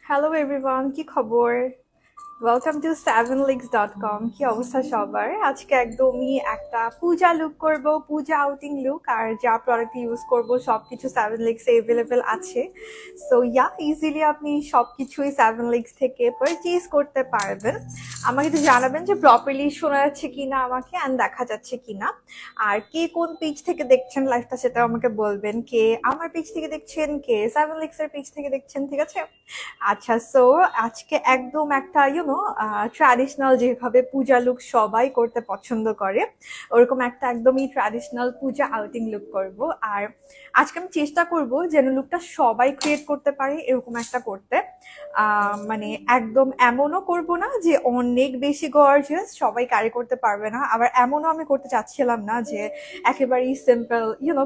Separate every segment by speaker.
Speaker 1: Hello everyone, কি খবর? Welcome to 7leaks.com। কি অবস্থা সবার? আজকে একদমই একটা পূজা লুক করব, পূজা আউটিং লুক। আর যা প্রোডাক্ট ইউজ করব সবকিছু 7leaks এ অ্যাভেলেবেল আছে। সো ইজিলি আপনি সবকিছুই 7leaks থেকে পারচেজ করতে পারবেন। আমাকে একটু জানাবেন যে প্রপারলি শোনা যাচ্ছে কিনা আমাকে অ্যান্ড দেখা যাচ্ছে কিনা। আর কে কোন পেজ থেকে দেখছেন লাইভটা সেটা আমাকে বলবেন। কে আমার পেজ থেকে দেখছেন, কে 7leaks এর পেজ থেকে দেখছেন, ঠিক আছে? আচ্ছা, সো আজকে একদম একটা ট্র্যাডিশনাল, যেভাবে পূজা লুক সবাই করতে পছন্দ করে ওরকম একটা একদমই ট্র্যাডিশনাল পূজা আউটিং লুক করব। আর আজকে আমি চেষ্টা করব যেন লুকটা সবাই ক্রিয়েট করতে পারে এরকম একটা করতে। মানে একদম এমনও করব না যে অনেক বেশি গর্জিয়াস সবাই ক্যারি করতে পারবে না, আবার এমনও আমি করতে চাচ্ছিলাম না যে একেবারেই সিম্পল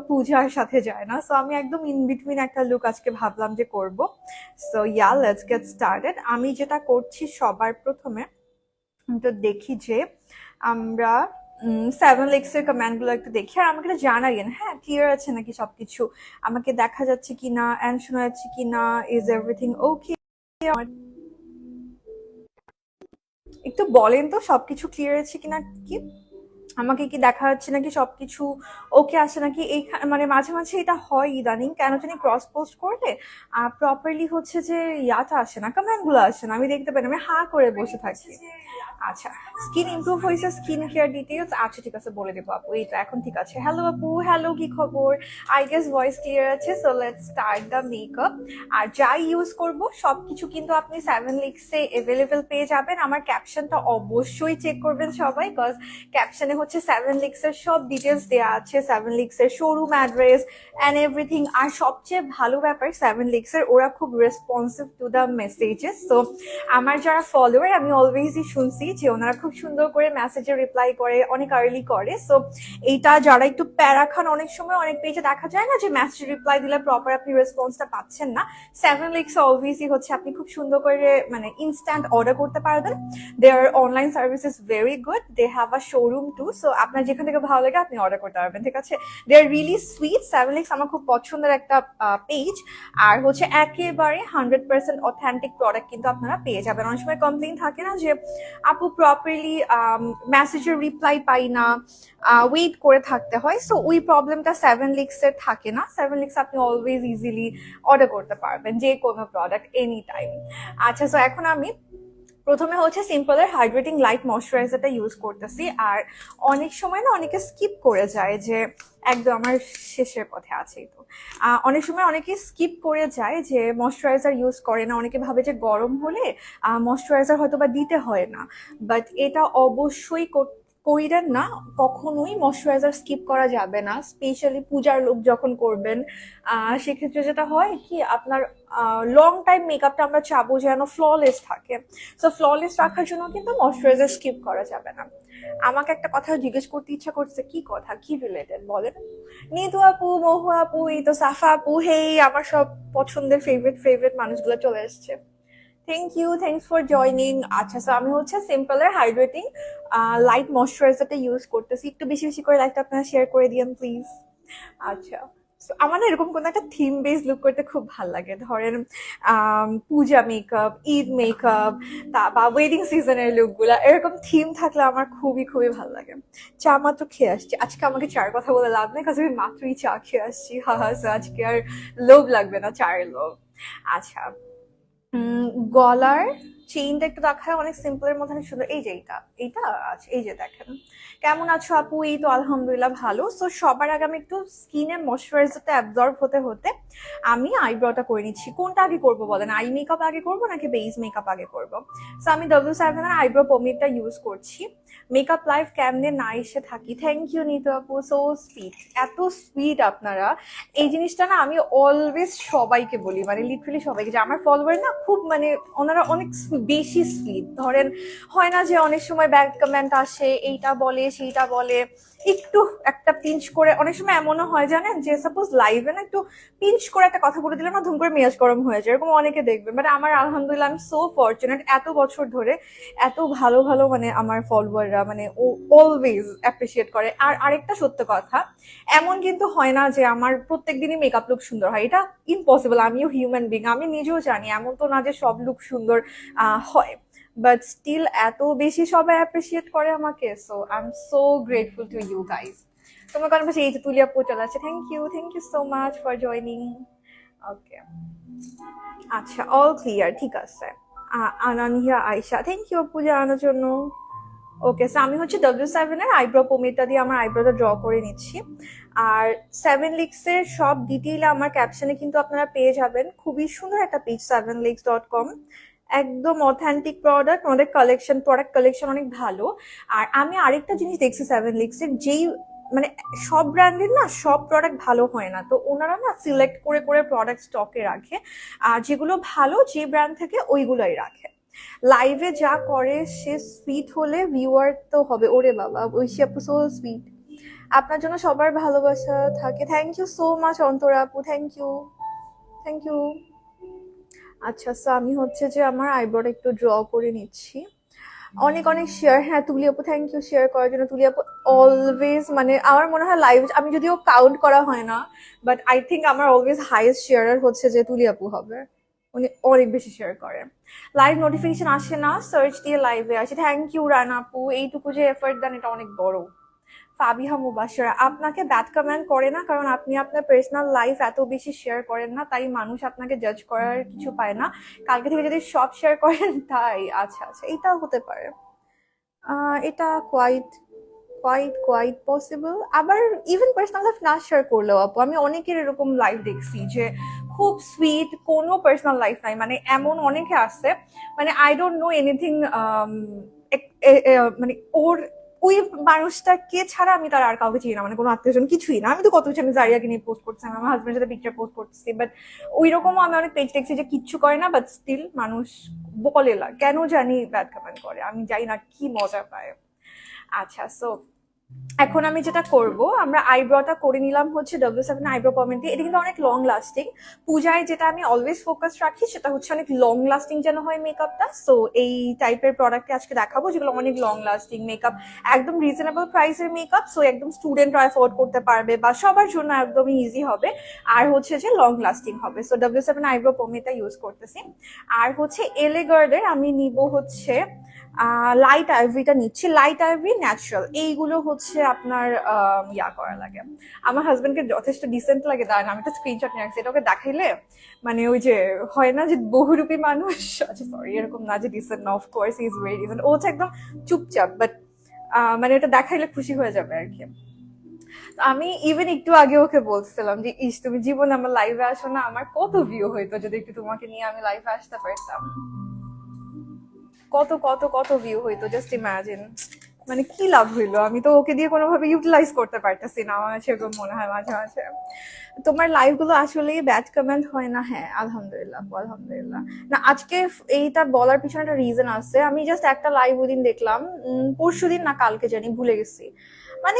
Speaker 1: পূজার সাথে যায় না। সো আমি একদম ইন বিটুইন একটা লুক আজকে ভাবলাম যে করব। So let's get started. আমি যেটা করছি সবার প্রথমে তো দেখি যে আমরা 7leaks এর কমেন্ট গুলো একটু দেখি, আর আমাকে একটু জানাইন, হ্যাঁ, ক্লিয়ার আছে নাকি সবকিছু, আমাকে দেখা যাচ্ছে কিনা এন্ড শোনা যাচ্ছে কিনা, ইজ এভরিথিং ওকে? একটু বলেন তো সবকিছু ক্লিয়ার আছে কিনা। কি আমাকে কি দেখা যাচ্ছে নাকি সবকিছু ওকে আসে নাকি? এই মানে মাঝে মাঝে এটা হয় ইদানিং, কেন জানি ক্রস পোস্ট করলে প্রপারলি হচ্ছে যে ইয়াটা আসে না, কমেন্ট গুলো আসে না, আমি দেখতে পাই না, আমি হা করে বসে থাকি। আচ্ছা, স্কিন ইমপ্রুভ হয়েছে, স্কিন কেয়ার ডিটেলস, আচ্ছা ঠিক আছে বলে দেবো আপু। এইটা এখন ঠিক আছে। হ্যালো আপু, হ্যালো, কি খবর? আই গেস ভয়েস ক্লিয়ার আছে। So let's start the makeup. আর যাই ইউজ করব সবকিছু কিন্তু আপনি 7leaks এ অ্যাভেলেবেল পেয়ে যাবেন। আমার ক্যাপশনটা অবশ্যই চেক করবেন সবাই, বিকজ ক্যাপশনে হচ্ছে 7leaks এর সব ডিটেলস দেওয়া আছে, 7leaks এর শোরুম অ্যাড্রেস অ্যান্ড এভরিথিং। আর সবচেয়ে ভালো ব্যাপার 7leaks এর, ওরা খুব রেসপন্সিভ টু দ্য মেসেজেস। তো আমার যারা ফলোয়ার, আমি অলওয়েজই শুনছি যে ওনারা খুব সুন্দর করে মেসেজে রিপ্লাই করে, অনেক আর্লি করে। সো এইটা যারা একটু প্যারা খান, অনেক সময় অনেক পেজে দেখা যায় না যে মেসেজ রিপ্লাই দিলে প্রপার আপনি রেসপন্সটা পাচ্ছেন না, 7leaks অলওয়েজই হচ্ছে আপনি খুব সুন্দর করে মানে ইনস্ট্যান্ট অর্ডার করতে পারবেন। Their online service is very good, they have a showroom too. So আপনার যেখান থেকে ভালো লাগে আপনি অর্ডার করতে পারবেন, ঠিক আছে? দে আর রিয়েলি সুইট। 7leaks আমার খুব পছন্দের একটা পেজ। আর হচ্ছে একেবারে 100% অথেন্টিক প্রোডাক্ট কিন্তু আপনারা পেয়ে যাবেন। অনেক সময় কমপ্লেইন থাকে না যে আপু প্রপারলি মেসেজের রিপ্লাই পাই না, ওয়েট করে থাকতে হয়। সো ওই প্রবলেমটা 7leaks এর থাকে না। 7leaks আপনি অলওয়েজ ইজিলি অর্ডার করতে পারবেন যে কোনো প্রোডাক্ট এনি টাইম। আচ্ছা, সো এখন আমি প্রথমে হচ্ছে সিম্পলের হাইড্রেটিং লাইট ময়শ্চারাইজারটা ইউজ করতেছি। আর অনেক সময় না অনেকে স্কিপ করে যায় যে একদম আমার শেষের পথে আছেই তো, অনেক সময় অনেকে স্কিপ করে যায় যে ময়শ্চারাইজার ইউজ করে না। অনেকে ভাবে যে গরম হলে ময়শ্চারাইজার হয়তো বা দিতে হয় না, বাট এটা অবশ্যই কইরেন না। কখনোই ময়শ্চারাইজার স্কিপ করা যাবে না, স্পেশালি পূজার লুক যখন করবেন। সেক্ষেত্রে যেটা হয় কি, আপনার লং টাইম মেকআপটা আমরা চাবো যেন ফ্ললেস থাকে। সো ফ্ললেস রাখার জন্য কিন্তু ময়শ্চারাইজার স্কিপ করা যাবে না। আমাকে একটা কথা জিজ্ঞেস করতে ইচ্ছা করছে, কি কথা, কি রিলেটেড বলেন? নিতু আপু, মহু আপু, এই তো সাফা আপু, হেই আমার সব পছন্দের ফেভারিট ফেভারিট মানুষগুলো চলে আসছে। Thank you, thanks for joining. আচ্ছা, সো আমি হচ্ছে সিম্পলের হাইড্রেটিং লাইট ময়শ্চারাইজারটা ইউজ করতেছি। একটু বেশি বেশি করে লাইটটা আপনারা শেয়ার করে দিন প্লিজ। আচ্ছা, so আমার না এরকম কোনো একটা থিম বেস লুক করতে খুব ভাল লাগে। ধরেন পূজা মেকআপ, ঈদ মেকআপ, বা ওয়েডিং সিজনের লুকগুলা, এরকম থিম থাকলে আমার খুবই খুবই ভালো লাগে। চা মাত্র খেয়ে আসছি আজকে, আমাকে চার কথা বলে লাভ নেই, কারণ আমি মাত্রই চা খেয়ে আসছি। হা হা, আজকে আর লোভ লাগবে না, চায়ের লোভ। আচ্ছা, গলার চেইনটা একটু দেখায়, অনেক সিম্পলের মধ্যে অনেক সুন্দর। এই যে এইটা, এইটা আছে, এই যে দেখেন। কেমন আছো আপু? এই তো আলহামদুলিল্লাহ ভালো। সো সবার আগে আমি একটু স্কিনে ময়শ্চারাইজারটা অ্যাবজর্ব হতে হতে আমি আইব্রোটা করে নিচ্ছি। কোনটা আগে করবো বলেন? আই মেকআপ আগে করবো নাকি বেস মেকআপ আগে করবো? সো আমি W7 এর আইব্রো পমিরটা ইউজ করছি। মেকআপ লাইফ কেমনে না এসে থাকি। থ্যাংক ইউ নিতু আপু, সো সুইট, এত সুইট আপনারা। এই জিনিসটা না আমি অলওয়েজ সবাইকে বলি, মানে লিটারালি সবাইকে, যে আমার ফলোয়ার না খুব মানে ওনারা অনেক বেশি সুইট। ধরেন হয় না যে অনেক সময় ব্যাড কমেন্ট আসে, এইটা বলে সেইটা বলে, একটু একটা পিঞ্চ করে, অনেক সময় এমনও হয় জানেন যে সাপোজ লাইভে না একটু পিঞ্চ করে একটা কথা বলে দিলে না ধুম করে মেজাজ গরম হয়ে যায়, এরকম অনেকে দেখবেন। বাট আমার আলহামদুলিল্লাহ আমি সো ফরচুনেট, এত বছর ধরে এত ভালো ভালো মানে আমার ফলোয়াররা মানে ও অলওয়েজ অ্যাপ্রিসিয়েট করে। আর আরেকটা সত্য কথা, এমন কিন্তু হয় না যে আমার প্রত্যেক দিনই মেকআপ লুক সুন্দর হয়, এটা ইম্পসিবল। আমিও হিউম্যান বিং, আমি নিজেও জানি এমন তো না যে সব লুক সুন্দর হয়, বাট স্টিল এত বেশি সবাই অ্যাপ্রিসিয়েট করে আমাকে। So I am so grateful to you guys. তোমার কারণ পাশে এই যে তুলিয়া আপু চলে আসছে, thank you so much for joining. Okay, আচ্ছা অল ক্লিয়ার, ঠিক আছে। আনানিয়া আয়শা, থ্যাংক ইউ আপু জানানোর জন্য। ওকে, সো আমি হচ্ছে W7 এর আইব্রো পোমেটটা দিয়ে আমার আইব্রোটা ড্র করে নিচ্ছি। আর 7 লিক্সের সব ডিটেইল আমার ক্যাপশনে কিন্তু আপনারা পেয়ে যাবেন। খুবই সুন্দর একটা পেজ 7leaks.com, একদম অথেন্টিক প্রোডাক্ট, আমাদের প্রোডাক্ট কালেকশন অনেক ভালো। আর আমি আরেকটা জিনিস দেখছি 7লিক্সের, যেই মানে সব ব্র্যান্ডের না সব প্রোডাক্ট ভালো হয় না, তো ওনারা না সিলেক্ট করে করে প্রোডাক্ট স্টকে রাখে, আর যেগুলো ভালো যে ব্র্যান্ড থেকে ওইগুলোই রাখে। লাইভে যা করে সে সুইট হলে ভিউয়ার তো হবে, ওরে বাবা ঐশী আপু সো সুইট, আপনার জন্য সবার ভালোবাসা থাকে। Thank you so much Antara আপু, থ্যাংক ইউ। আচ্ছা, সো আমি হচ্ছে যে আমার আইব্রোটা একটু ড্র করে নিচ্ছি। অনেক অনেক শেয়ার, হ্যাঁ তুলি আপু থ্যাংক ইউ শেয়ার করার জন্য। তুলি আপু অলওয়েজ মানে আমার মনে হয় লাইভ, আমি যদিও কাউন্ট করা হয় না, বাট আই থিঙ্ক আমার অলওয়েজ হাইয়েস্ট শেয়ারার হচ্ছে যে তুলি আপু হবে, উনি অনেক বেশি শেয়ার করেন। লাইভ নোটিফিকেশন আসে না, সার্চ দিয়ে লাইভে আসে। থ্যাংক ইউ রানা আপু, এইটুকু যে এফার্ট দেন এটা অনেক বড়। ফাবিহা মুবাশশির, আপনাকে ব্যাড কমেন্ট করে না কারণ আপনি আপনার পার্সোনাল লাইফ এত বেশি শেয়ার করেন না, তাই মানুষ আপনাকে জাজ করার কিছু পায় না। কালকে থেকে যদি সব শেয়ার করেন তাই। আচ্ছা আচ্ছা, এটাও হতে পারে, এটা কোয়াইট পসিবল। আবার ইভেন পার্সোনাল লাইফ না শেয়ার করলেও আপু, আমি অনেকের এরকম লাইফ দেখছি যে খুব সুইট, কোনো পার্সোনাল লাইফ নাই, মানে এমন অনেকে আছে মানে আই ডোন্ট নো এনিথিং, মানে ওর ওই মানুষটা কে ছাড়া আমি তার আর কাউকে চিনি না, মানে কোনো আত্মীয়জন কিছুই না। আমি তো কত কিছু, আমি জারিয়াকে নিয়ে পোস্ট করছি, আমার হাজবেন্ডের সাথে পিকচার পোস্ট করছি, বাট ওই রকমও আমি অনেক পেজ দেখছি যে কিচ্ছু করে না, বাট স্টিল মানুষ বলে না কেন জানি ব্যাড কমেন্ট করে, আমি জানি না কি মজা পায়। আচ্ছা, সো এখন আমি যেটা করব, আমরা আইব্রোটা করে নিলাম হচ্ছে W7 আইব্রো পমেন্ট দিয়ে। এটা কিন্তু অনেক লং লাস্টিং। পূজায় যেটা আমি অলওয়েজ ফোকাস রাখি সেটা হচ্ছে অনেক লং লাস্টিং যেন হয় মেকআপটা। সো এই টাইপের প্রোডাক্টে আজকে দেখাবো যেগুলো অনেক লং লাস্টিং মেকআপ, একদম রিজনেবল প্রাইসের মেকআপ। সো একদম স্টুডেন্টরা অ্যাফোর্ড করতে পারবে বা সবার জন্য একদমই ইজি হবে, আর হচ্ছে যে লং লাস্টিং হবে। সো W7 আইব্রো পমেন্টটা ইউজ করতেছি। আর হচ্ছে এলে গার্ডের আমি নিব হচ্ছে লাইট আইভরিটা নিচ্ছি, লাইট আইভরি ন্যাচারাল, এইগুলো হচ্ছে আপনার ইয়া করা লাগে। আমার হাজবেন্ডকে যথেষ্ট ডিসেন্ট লাগে, দাঁড়ান আমি একটা স্ক্রিনশট নিয়ে রাখছি, এটা ওকে দেখাইলে মানে ওই যে হয় না যে বহুরূপী মানুষ, আচ্ছা সরি এরকম না যে ডিসেন্ট না, অফকোর্স ইজ ভেরি ডিসেন্ট, ও হচ্ছে একদম চুপচাপ, বাট মানে ওটা দেখাইলে খুশি হয়ে যাবে আর কি। আমি ইভেন একটু আগে ওকে বলছিলাম যে ইস তুমি জীবনে আমার লাইভে আসো না, আমার কত ভিউ হইতো যদি একটু তোমাকে নিয়ে আমি লাইভে আসতে পারতাম, কত কত কত ভিউ হইতো, জাস্ট ইমাজিন। মানে কি লাভ হইলো, আমি তো ওকে দিয়ে কোনোভাবে ইউটিলাইজ করতে পারতেছি না, আমার সেরকম মনে হয় মাঝে মাঝে। তোমার লাইভ গুলো আসলেই ব্যাড কমেন্ট হয় না? হ্যাঁ আলহামদুলিল্লাহ আলহামদুলিল্লাহ। না আজকে এইটা বলার পিছনে একটা রিজন আছে, আমি জাস্ট একটা লাইভ ওদিন দেখলাম, পরশুদিন না কালকে জানি ভুলে গেছি, মানে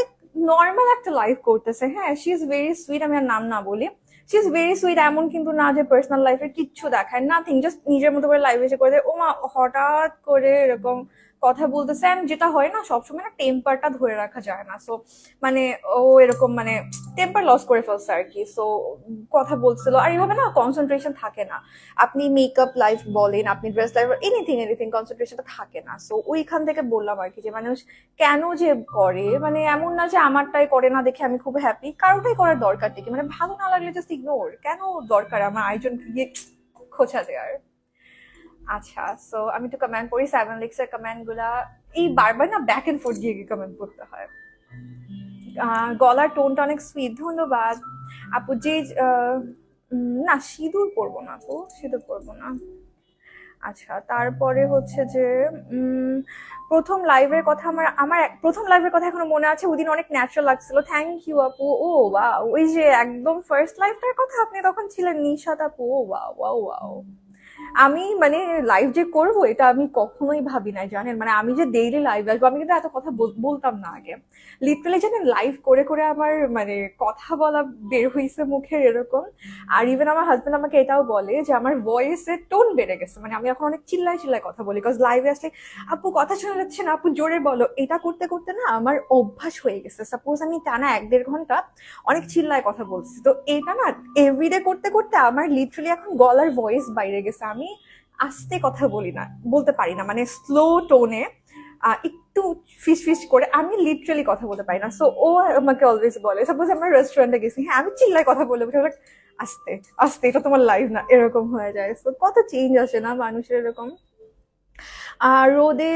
Speaker 1: নর্মাল একটা লাইভ করতেছে, হ্যাঁ শি ইজ ভেরি সুইট, আমি আর নাম না বলি, শি ইজ ভেরি সুইট, এমন কিন্তু না যে পার্সোনাল লাইফে কিচ্ছু দেখায়, নাথিং, জাস্ট নিজের মতো করে লাইভ এসে করে দেয়। ও মা হঠাৎ করে এরকম কথা বলতেছে, and যেটা হয় না সবসময় না টেম্পারটা ধরে রাখা যায় না, সো মানে ও এরকম মানে টেম্পার লস করে ফেলছে আর কি। সো কথা বলছিল, আর এইভাবে না কনসেন্ট্রেশন থাকে না, আপনি মেকআপ লাইফ বলেন, আপনি ড্রেস লাইফ, এনিথিং কনসেন্ট্রেশনটা থাকে না। সো ওইখান থেকে বললাম আর কি যে মানুষ কেন যে করে, মানে এমন না যে আমারটাই করে না দেখে আমি খুব হ্যাপি, কারোটাই করার দরকারটা কি, মানে ভালো না লাগলে জাস্ট ইগনোর, কেন দরকার আমার আরেকজনকে গিয়ে খোঁচা দেওয়ার। আচ্ছা, সো আমি তো কমেন্ট করি 7লিক্স এর কমেন্ট গুলা, এই বারবার না ব্যাক এন্ড ফোর্থ দিয়ে কমেন্ট করতে হয়। গলার টোনটা অনেক সুইট, ধন্যবাদ আপু। যে না সিঁদুর পরবো না আপু, সিঁদুর পরবো না। আচ্ছা, তারপরে হচ্ছে যে প্রথম লাইভের কথা, আমার আমার প্রথম লাইভের কথা এখনো মনে আছে, ওদিন অনেক ন্যাচারাল লাগছিল, থ্যাংক ইউ আপু। ও ওয়াও, ওই যে একদম ফার্স্ট লাইভটার কথা আপনি তখন ছিলেন নিশাত আপু, ও ওয়াও ওয়াও ওয়াও, আমি মানে লাইভ যে করব এটা আমি কখনোই ভাবি নাই জানেন, মানে আমি যে ডেইলি লাইভ আসবো আমি কিন্তু এত কথা বলতাম না আগে। লিটারালি জানেন লাইভ করে করে আমার মানে কথা বলা বের হয়েছে মুখের এরকম। আর ইভেন আমার হাজবেন্ড আমাকে এটাও বলে যে আমার ভয়েসের টোন বেড়ে গেছে, মানে আমি এখন অনেক চিল্লায় চিল্লায় কথা বলি, বিকজ লাইভে আসলে আপু কথা শোনা যাচ্ছে না, আপু জোরে বলো, এটা করতে করতে না আমার অভ্যাস হয়ে গেছে। সাপোজ আমি টানা 1-1.5 ঘন্টা অনেক চিল্লায় কথা বলছি, তো এটা না এভরিডে করতে করতে আমার লিটারালি এখন গলার ভয়েস বাইরে গেছে। আমি আস্তে কথা বলি না, বলতে পারি না, মানে স্লো টোনে একটু ফিস ফিস করে আমি লিটারালি কথা বলতে পারি না। সো ও আমাকে অলওয়েজ বলে, সাপোজ আমরা রেস্টুরেন্টে গেছি, হ্যাঁ আমি চিল্লায় কথা বলে বসে, আস্তে আস্তে, এটা তোমার লাইফ না, এরকম হয়ে যায়। সো কত চেঞ্জ আসে না মানুষের এরকম। আর রোদে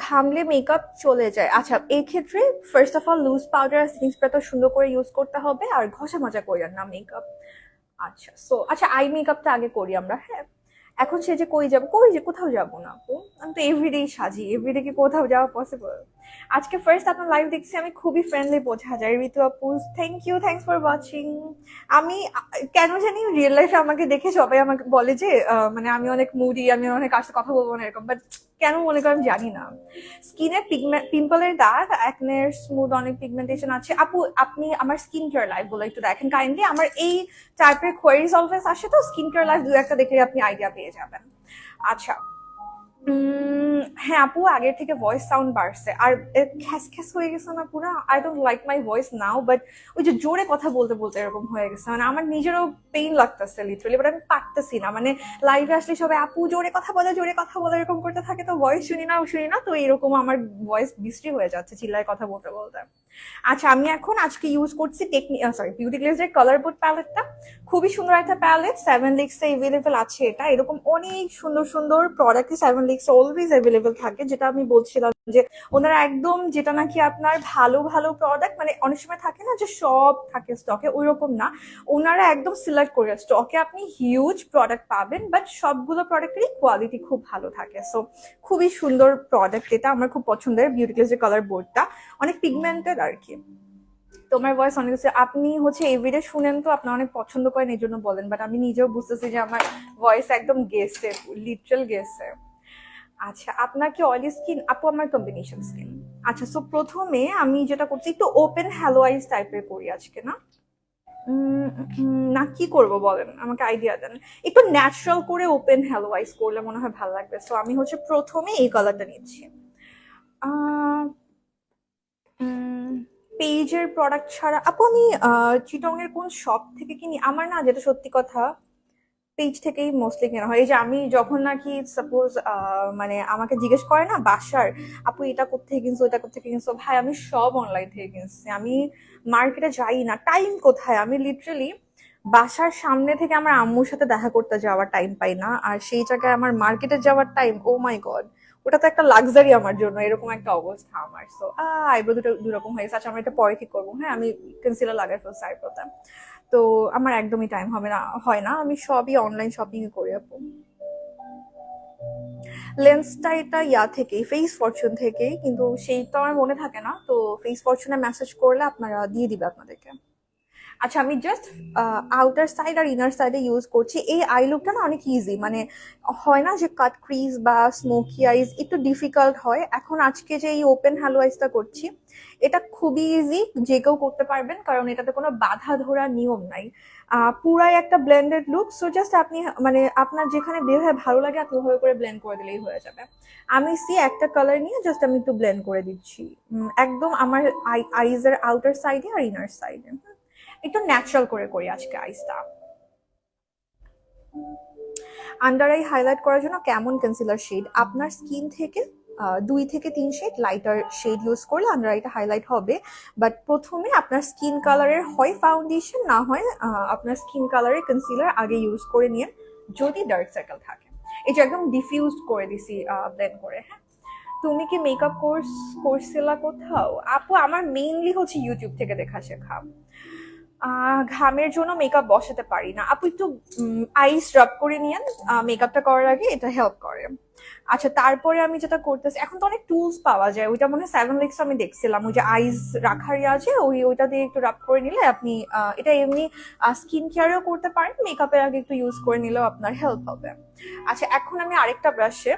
Speaker 1: ঘামলে মেকআপ চলে যায়। আচ্ছা এই ক্ষেত্রে first of all loose powder আর সেটিং স্প্রে তো সুন্দর করে ইউজ করতে হবে, আর ঘষা মাজা করিয়েন না মেকআপ। আচ্ছা সো আচ্ছা আই মেকআপটা আগে করি আমরা, হ্যাঁ। এখন সে যে কই যাবো, কই যে কোথাও যাবো না আপু, আমি তো এভরিডেই সাজি, এভরিডে কি কোথাও যাওয়া পসিবল? আজকে ফার্স্ট আপনার লাইভ দেখছি আমি, খুবই ফ্রেন্ডলি বোঝা যায়। ঋতু আপু thank you, thanks for watching. আমি কেন জানি রিয়েল লাইফে আমাকে দেখে সবাই আমাকে বলে যে মানে আমি অনেক মুডি, আমি অনেক কার সাথে কথা বলবো না এরকম, বাট কেন মনে করেন জানি না। স্কিনে পিম্পলের দাগ, একনের স্মুথ, অনেক পিগমেন্টেশন আছে। আপু আপনি আমার স্কিন কেয়ার লাইভ গুলো একটু দেখেন কাইন্ডলি, আমার এই টাইপের কোয়ারিজ অলওয়েজ আসে, তো স্কিন কেয়ার লাইভ 2-1টা দেখে আপনি আইডিয়া পেয়ে যাবেন। আচ্ছা হ্যাঁ আপু আগের থেকে ভয়েস সাউন্ড বাড়ছে, আর খ্যাস খ্যাস হয়ে গেছে না পুরো। I don't like my voice now, but ওই যে জোরে কথা বলতে বলতে এরকম হয়ে গেছে, মানে আমার নিজেরও পেইন লাগতেছে লিটারালি, বাট আমি পারতেছি না। মানে লাইভে আসলে সবাই আপু জোরে কথা বলে, জোরে কথা বলে এরকম করতে থাকে, তো ভয়েস শুনি না শুনি না, তো এরকম আমার ভয়েস বিশ্রী হয়ে যাচ্ছে চিল্লায় কথা বলতে বলতে। আচ্ছা আমি এখন আজকে ইউজ করছি বিউটি গ্লেজের কালার বোর্ড প্যালেটটা। খুবই সুন্দর একটা প্যালেট, 7 লিক্স এ এভেলেবেল আছে এটা। এরকম অনেক সুন্দর সুন্দর প্রোডাক্ট 7 লিক্স অলওয়েজ এভেলেবেল থাকে, যেটা আমি বলছিলাম যে ওনারা একদম যেটা নাকি আপনার ভালো ভালো প্রোডাক্ট, মানে অনেক সময় থাকে না যে সব থাকে স্টকে, ওই রকম না। ওনারা একদম সিলেক্ট করে স্টকে আপনি হিউজ প্রোডাক্ট পাবেন, বাট সবগুলো প্রোডাক্টেরই কোয়ালিটি খুব ভালো থাকে। সো খুবই সুন্দর প্রোডাক্ট এটা, আমার খুব পছন্দের বিউটি গ্লেজের কালার বোর্ডটা, অনেক পিগমেন্টেড আর কি। তোমার ভয়েস অনেক কিছু আপনি হচ্ছে এভরিডে শুনেন, তো আপনার অনেক পছন্দ করেন এই জন্য বলেন, বাট আমি নিজেও বুঝতেছি যে আমার ভয়েস একদম গেছে, লিটারাল গেছে। আচ্ছা আপনার কি অয়েলি স্কিন? আপু আমার কম্বিনেশন স্কিন। আচ্ছা সো প্রথমে আমি যেটা করছি একটু ওপেন হ্যালো আইস টাইপের করি আজকে, না না কি করব বলেন, আমাকে আইডিয়া দেন। একটু ন্যাচারাল করে ওপেন হ্যালো আইস করলে মনে হয় ভালো লাগবে। সো আমি হচ্ছে প্রথমে এই কালারটা নিচ্ছি। পেজের প্রোডাক্ট ছাড়া আপু আমি চিটং এর কোন শপ থেকে কিনি, আমার না যেটা সত্যি কথা পেজ থেকেই মোস্টলি কেনা হয়। এই যে আমি যখন নাকি সাপোজ মানে আমাকে জিজ্ঞেস করে না বাসার, আপু এটা কোথেকে কিনছো, এটা কোথেকে কিনছো, ভাই আমি সব অনলাইন থেকে কিনছি। আমি মার্কেটে যাই না, টাইম কোথায়, আমি লিটারালি বাসার সামনে থেকে আমার আম্মুর সাথে দেখা করতে যাওয়ার টাইম পাই না, আর সেই জায়গায় আমার মার্কেটে যাওয়ার টাইম, ও মাই গড, ওটা তো একটা লাক্সারি আমার জন্য, এরকম একটা অবস্থা আমার। সো আইব্রো দুটো দুরকম হয়েছে। আচ্ছা আমরা এটা পরে ঠিক করবো, হ্যাঁ আমি কনসিলার লাগাই ফেলছি আইব্রোতে, তো আমার একদমই টাইম হবে না, হয় না, আমি সবই অনলাইন শপিং করি আপু। লেন্সটা এটা ইয়া থেকেই, ফেস ফরচুন থেকেই, কিন্তু সেই তো আমার মনে থাকে না, তো ফেস ফরচুনে মেসেজ করলে আপনারা দিয়ে দিবে আপনাদেরকে। আচ্ছা আমি জাস্ট আউটার সাইড আর ইনার সাইডে ইউজ করছি। এই আই লুকটা না অনেক ইজি, মানে হয় না যে কাট ক্রিজ বা স্মোকি আইজ একটু ডিফিকাল্ট হয়, এখন আজকে যে এই ওপেন হ্যালো আইজটা করছি এটা খুবই ইজি, যে কেউ করতে পারবেন, কারণ এটাতে কোনো বাধা ধরা নিয়ম নাই। পুরাই একটা ব্লেন্ডেড লুক। সো জাস্ট আপনি মানে আপনার যেখানে বের হয়ে ভালো লাগে আপনি ওভাবে করে ব্লেন্ড করে দিলেই হয়ে যাবে। আমি একটা কালার নিয়ে জাস্ট আমি একটু ব্লেন্ড করে দিচ্ছি একদম আমার আইজের আউটার সাইডে আর ইনার সাইডে। একটু ন্যাচারাল করে করি আজকে আইসটা। আন্ডার আই হাইলাইট করার জন্য কেমন কনসিলার শেড? আপনার স্কিন থেকে 2 থেকে 3 শেড লাইটার শেড ইউজ করলে আন্ডার আইটা হাইলাইট হবে। বাট প্রথমে আপনার স্কিন কালারের হয় ফাউন্ডেশন, না হয় আপনার স্কিন কালারের কনসিলার আগে ইউজ করে নিয়ে, যদি ডার্ক সার্কেল থাকে। এই যে একদম ডিফিউজ করে দিছি ব্লেন্ড করে, হ্যাঁ। তুমি কি মেকআপ কোর্স করছিলা কোথাও? আপু আমার মেইনলি হচ্ছে ইউটিউব থেকে দেখা শেখা। ঘামের জন্য মেকআপ বসাতে পারি না আপু, একটু আইস রাব করে নিয়েন মেকআপটা করার আগে, এটা হেল্প করে। আচ্ছা, তারপরে আমি যেটা করতেছি, এখন তো অনেক টুলস পাওয়া যায়, ওইটা মনে হয় 7 Licks আমি দেখছিলাম, ওই যে আইস রাখার আছে, ওইটা দিয়ে একটু রাব করে নিলে আপনি এটা এমনি স্কিন কেয়ারও করতে পারেন, মেকআপের আগে একটু ইউজ করে নিলেও আপনার হেল্প হবে। আচ্ছা, এখন আমি আরেকটা ব্রাশে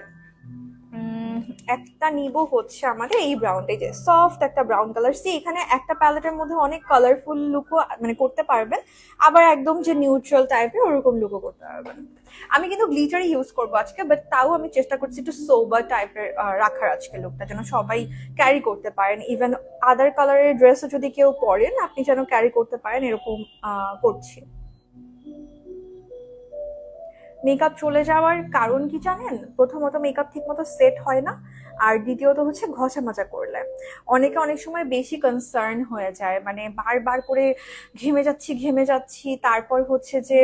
Speaker 1: একটা নিব হচ্ছে আমাদের এই ব্রাউনটা, এই যে সফট একটা ব্রাউন কালার। সি এখানে একটা প্যালেটের মধ্যে অনেক কালারফুল লুকও মানে করতে পারবেন, আবার একদম যে নিউট্রাল টাইপের ওরকম লুকও করতে পারবেন। আমি কিন্তু গ্লিটারই ইউজ করবো আজকে, বাট তাও আমি চেষ্টা করছি একটু সোবার টাইপের রাখার আজকে লুকটা, যেন সবাই ক্যারি করতে পারেন। ইভেন আদার কালারের ড্রেসও যদি কেউ পরেন, আপনি যেন ক্যারি করতে পারেন, এরকম করছি। মেকআপ চলে যাওয়ার কারণ কি জানেন? প্রথমত মেকআপ ঠিক মতো সেট হয় না, আর দ্বিতীয়ত হচ্ছে ঘষা মাজা করলে অনেকে অনেক সময় বেশি কনসার্ন হয়ে যায়, মানে বারবার করে ঘেমে যাচ্ছি, তারপর হচ্ছে যে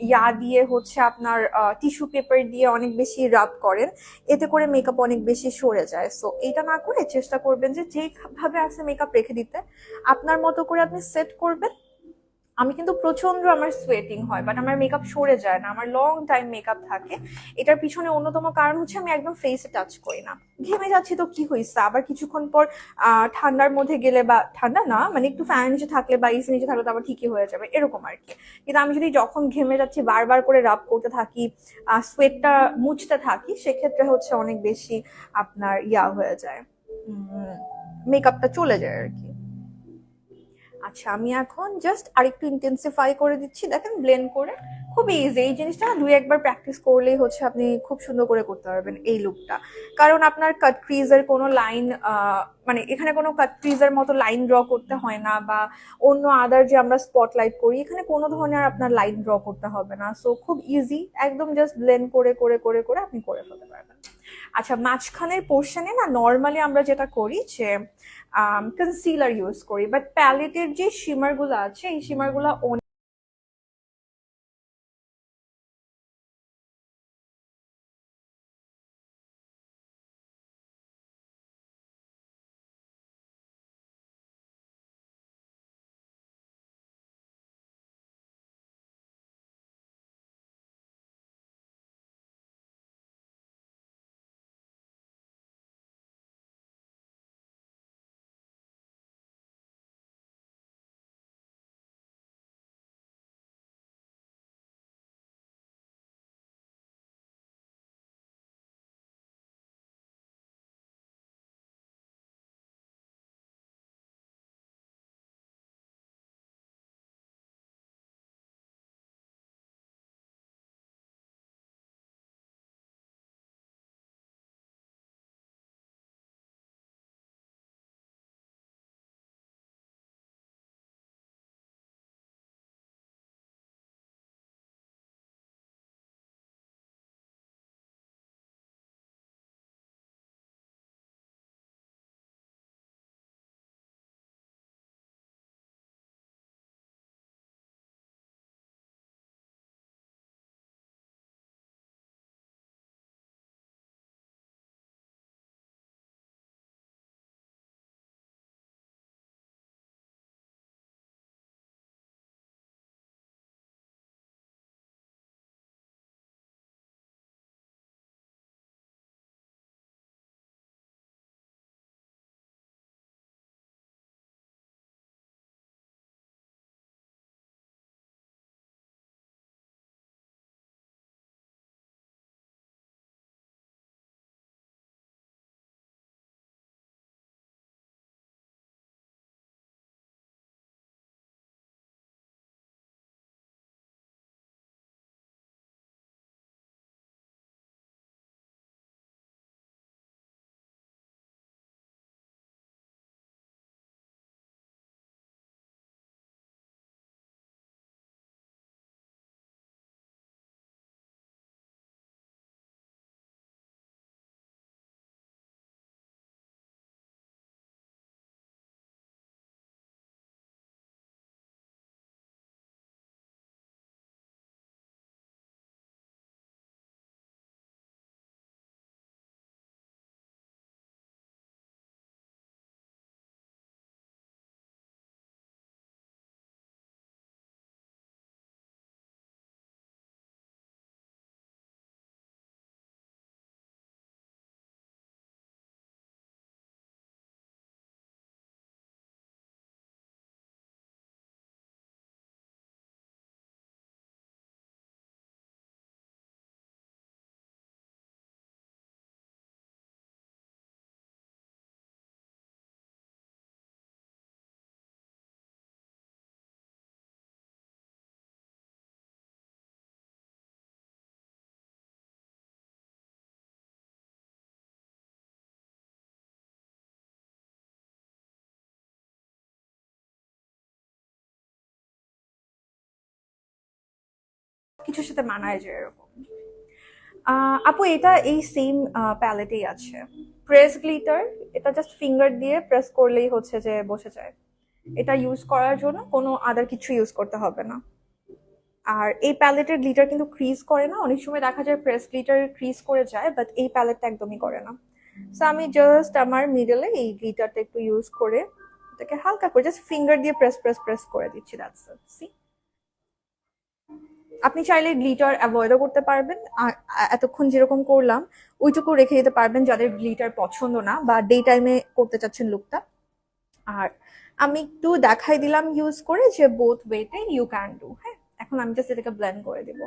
Speaker 1: ইয়া দিয়ে হচ্ছে আপনার টিস্যু পেপার দিয়ে অনেক বেশি রাব করেন, এতে করে মেকআপ অনেক বেশি সরে যায়। সো এটা না করে চেষ্টা করবেন যে যেভাবে আছে মেকআপ রেখে দিতে, আপনার মতো করে আপনি সেট করবেন। আমি কিন্তু প্রচন্ড আমার সোয়েটিং হয়, বাট আমার মেকআপ সরে যায় না, আমার লং টাইম মেকআপ থাকে। এটার পিছনে অন্যতম কারণ হচ্ছে আমি একদম ফেসে টাচ করি না। ঘেমে যাচ্ছি তো কি হয়েছে, আবার কিছুক্ষণ পর ঠান্ডার মধ্যে গেলে, বা ঠান্ডা না মানে একটু ফ্যান নিচে থাকলে বা এসি নিচে থাকলে তো আবার ঠিকই হয়ে যাবে, এরকম আর কি। কিন্তু আমি যদি যখন ঘেমে যাচ্ছি বারবার করে রাব করতে থাকি, সোয়েটটা মুছতে থাকি, সেক্ষেত্রে হচ্ছে অনেক বেশি আপনার ইয়া হয়ে যায়, মেকআপটা চলে যায় আর কি। আচ্ছা, আমি এখন জাস্ট আরেকটু ইন্টেন্সিফাই করে দিচ্ছি, দেখেন ব্লেন্ড করে। খুবই ইজি এই জিনিসটা, দুই একবার প্র্যাকটিস করলেই হচ্ছে আপনি খুব সুন্দর করে করতে পারবেন এই লুকটা। কারণ আপনার কাট ক্রিজের কোনো লাইন, মানে এখানে কোনো কাট ক্রিজের মতো লাইন ড্র করতে হয় না, বা অন্য আদার যে আমরা স্পটলাইট করি এখানে কোনো ধরনের আপনার লাইন ড্র করতে হবে না। সো খুব ইজি, একদম জাস্ট ব্লেন্ড করে করে করে করে আপনি করে ফেলতে পারবেন। আচ্ছা, মাঝখানের পোর্শনে না নর্মালি আমরা যেটা করি যে কনসিলার ইউজ করি, বাট প্যালেটের যে শিমার গুলো আছে এই শিমার গুলা কিছুর সাথে মানায় যায় এরকম। আপু এটা এই সেম প্যালেটেই আছে, প্রেস গ্লিটার। এটা জাস্ট ফিঙ্গার দিয়ে প্রেস করলেই হচ্ছে যে বসে যায়। এটা ইউজ করার জন্য কোনো আদার কিছু ইউজ করতে হবে না। আর এই প্যালেটের গ্লিটার কিন্তু ক্রিজ করে না, অনেক সময় দেখা যায় প্রেস গ্লিটার ক্রিজ করে যায়, বাট এই প্যালেটটা একদমই করে না। সো আমি জাস্ট আমার মিডলে এই গ্লিটারটা একটু ইউজ করে এটাকে হালকা করে জাস্ট ফিঙ্গার দিয়ে প্রেস প্রেস প্রেস করে দিচ্ছি, দ্যাটস ইট। সি, আপনি চাইলে গ্লিটার অ্যাভয়েডও করতে পারবেন, আর এতক্ষণ যেরকম করলাম ওইটুকু রেখে দিতে পারবেন যাদের গ্লিটার পছন্দ না বা ডে টাইমে করতে চাচ্ছেন লুকটা। আর আমি একটু দেখাই দিলাম ইউজ করে যে বোথ ওয়েতে ইউ ক্যান ডু। হ্যাঁ, এখন আমি জাস্ট এটাকে ব্লেন্ড করে দিব।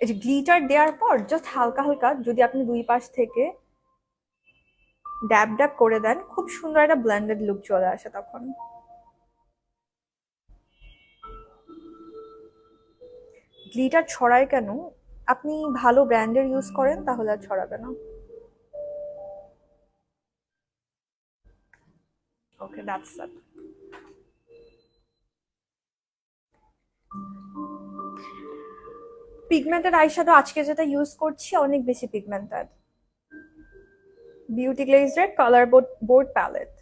Speaker 1: এই যে গ্লিটার দেওয়ার পর জাস্ট হালকা হালকা যদি আপনি দুই পাশ থেকে ড্যাব ড্যাব করে দেন, খুব সুন্দর একটা ব্লেন্ডেড লুক চলে আসে তখন। গ্লিটার ছড়ায় কেন? আপনি ভালো ব্র্যান্ডের ইউজ করেন তাহলে আর ছড়াবে না। Okay, that's it. Pigmented eyeshadow আজকে যেটা ইউজ করছি অনেক বেশি পিগমেন্টেড, বিউটি গ্লেজের কালার বোর্ড প্যালেট।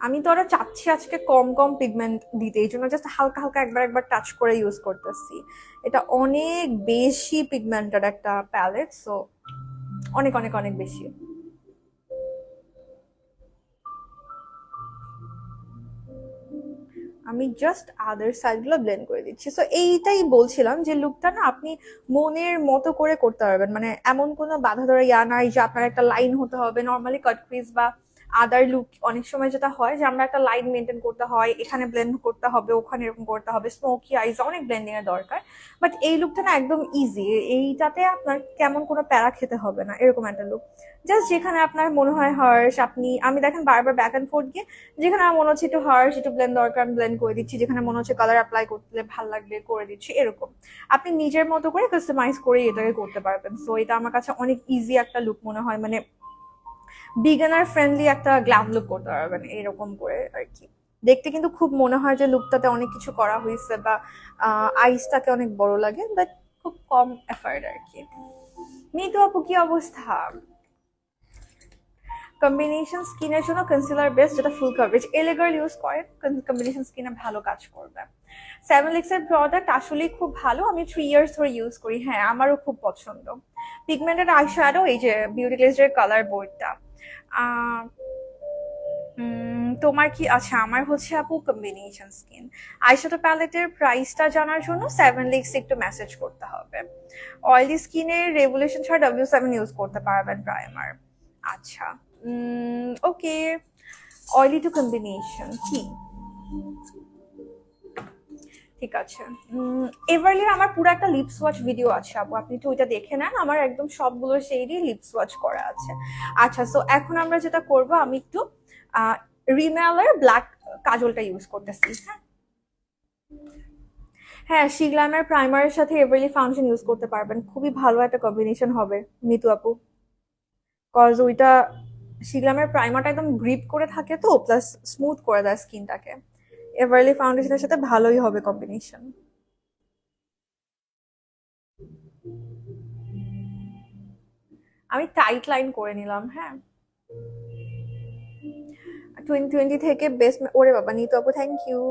Speaker 1: আমি তো আরো চাচ্ছি আজকে কম কম পিগমেন্ট দিতে, এই জন্য জাস্ট হালকা হালকা একবার একবার টাচ করে ইউজ করতেছি। এটা অনেক বেশি পিগমেন্টেড একটা প্যালেট, সো অনেক অনেক অনেক বেশি। আমি জাস্ট আদার সাইডগুলো ব্লেন্ড করে দিচ্ছি। সো এইটাই বলছিলাম যে লুকটা না আপনি মনের মতো করে করতে পারবেন, মানে এমন কোনো বাধা ধরা ইয়া নাই যে আপনার একটা লাইন হতে হবে। নর্মালি কাট ক্রিজ বা আদার লুক অনেক সময় যেটা হয় যে আমরা একটা লাইন মেনটেন করতে হয়, এখানে ব্লেন্ড করতে হবে, ওখানে এরকম করতে হবে, স্মোকি আইজ অনেক ব্লেন্ডিং এর দরকার। বাট এই লুকটা না একদম ইজি, এইটাতে আপনার কেমন কোনো প্যারা খেতে হবে না, এরকম একটা লুক। জাস্ট যেখানে আপনার মনে হয় হার্শ, আমি দেখেন বারবার ব্যাক অ্যান্ড ফোর্থ গিয়ে যেখানে আমার মনে হচ্ছে একটু হার্শ একটু ব্লেন্ড দরকার আমি ব্লেন্ড করে দিচ্ছি, যেখানে মনে হচ্ছে কালার অ্যাপ্লাই করতে ভালো লাগবে করে দিচ্ছি, এরকম আপনি নিজের মতো করে কাস্টমাইজ করে এটাকে করতে পারবেন। সো এটা আমার কাছে অনেক ইজি একটা লুক মনে হয়, মানে বিগিনার ফ্রেন্ডলি একটা গ্ল্যাম লুক করতে পারবেন এরকম করে আর কি। দেখতে কিন্তু খুব মনে হয় যে লুকটাতে অনেক কিছু করা হয়েছে বা আইসটাকে অনেক বড় লাগে, বাট খুব কম এফার্ট আর কি। মিতু আপু কি অবস্থা? কম্বিনেশন স্কিনের জন্য কনসিলার বেস্ট যেটা ফুল কভারেজ, এলে গার্ল ইউজ করেন, কম্বিনেশন স্কিনে ভালো কাজ করবে। 7 এর প্রোডাক্ট আসলেই খুব ভালো, আমি 3 ইয়ার্স ধরে ইউজ করি। হ্যাঁ, আমারও খুব পছন্দ। পিগমেন্টেড আই শ্যাডো, এই যে বিউটি গ্লেজের কালার বোর্ডটা। তোমার কি? আচ্ছা, আমার হচ্ছে আপু কম্বিনেশন স্কিন। আইশ্যাডো প্যালেটের প্রাইসটা জানার জন্য 7 লিক্স একটু মেসেজ করতে হবে। অয়েলি স্কিনের রেভলিউশন ছাড়া W7 ইউজ করতে পারবেন প্রাইমার। আচ্ছা, ওকে। অয়েলি টু কম্বিনেশন কি? ঠিক আছে। এভারলির আমার পুরো একটা লিপ সোয়াচ ভিডিও আছে আপু, আপনি তো ওইটা দেখে নেন, আমার একদম সবগুলো শেডই লিপ সোয়াচ করা আছে। আচ্ছা, সো এখন আমরা যেটা করব, আমি একটু রিমেলের ব্ল্যাক কাজলটা ইউজ করতেছি। হ্যাঁ হ্যাঁ, শিগ্লামের প্রাইমারের সাথে এভারলি ফাউন্ডেশন ইউজ করতে পারবেন, খুবই ভালো একটা কম্বিনেশন হবে মিতু আপু। কজ ওইটা শিগ্লামের প্রাইমারটা একদম গ্রিপ করে থাকে তো, প্লাস স্মুথ করে দেয় স্কিনটাকে। এভারলি ফাউন্ডেশনের সাথে ভালোই হবে কম্বিনেশন। আমি টাইট লাইন করে নিলাম। হ্যাঁ, 2020 থেকে বেস্ট। ওরে বাবা, নিতু আপু থ্যাংক ইউ।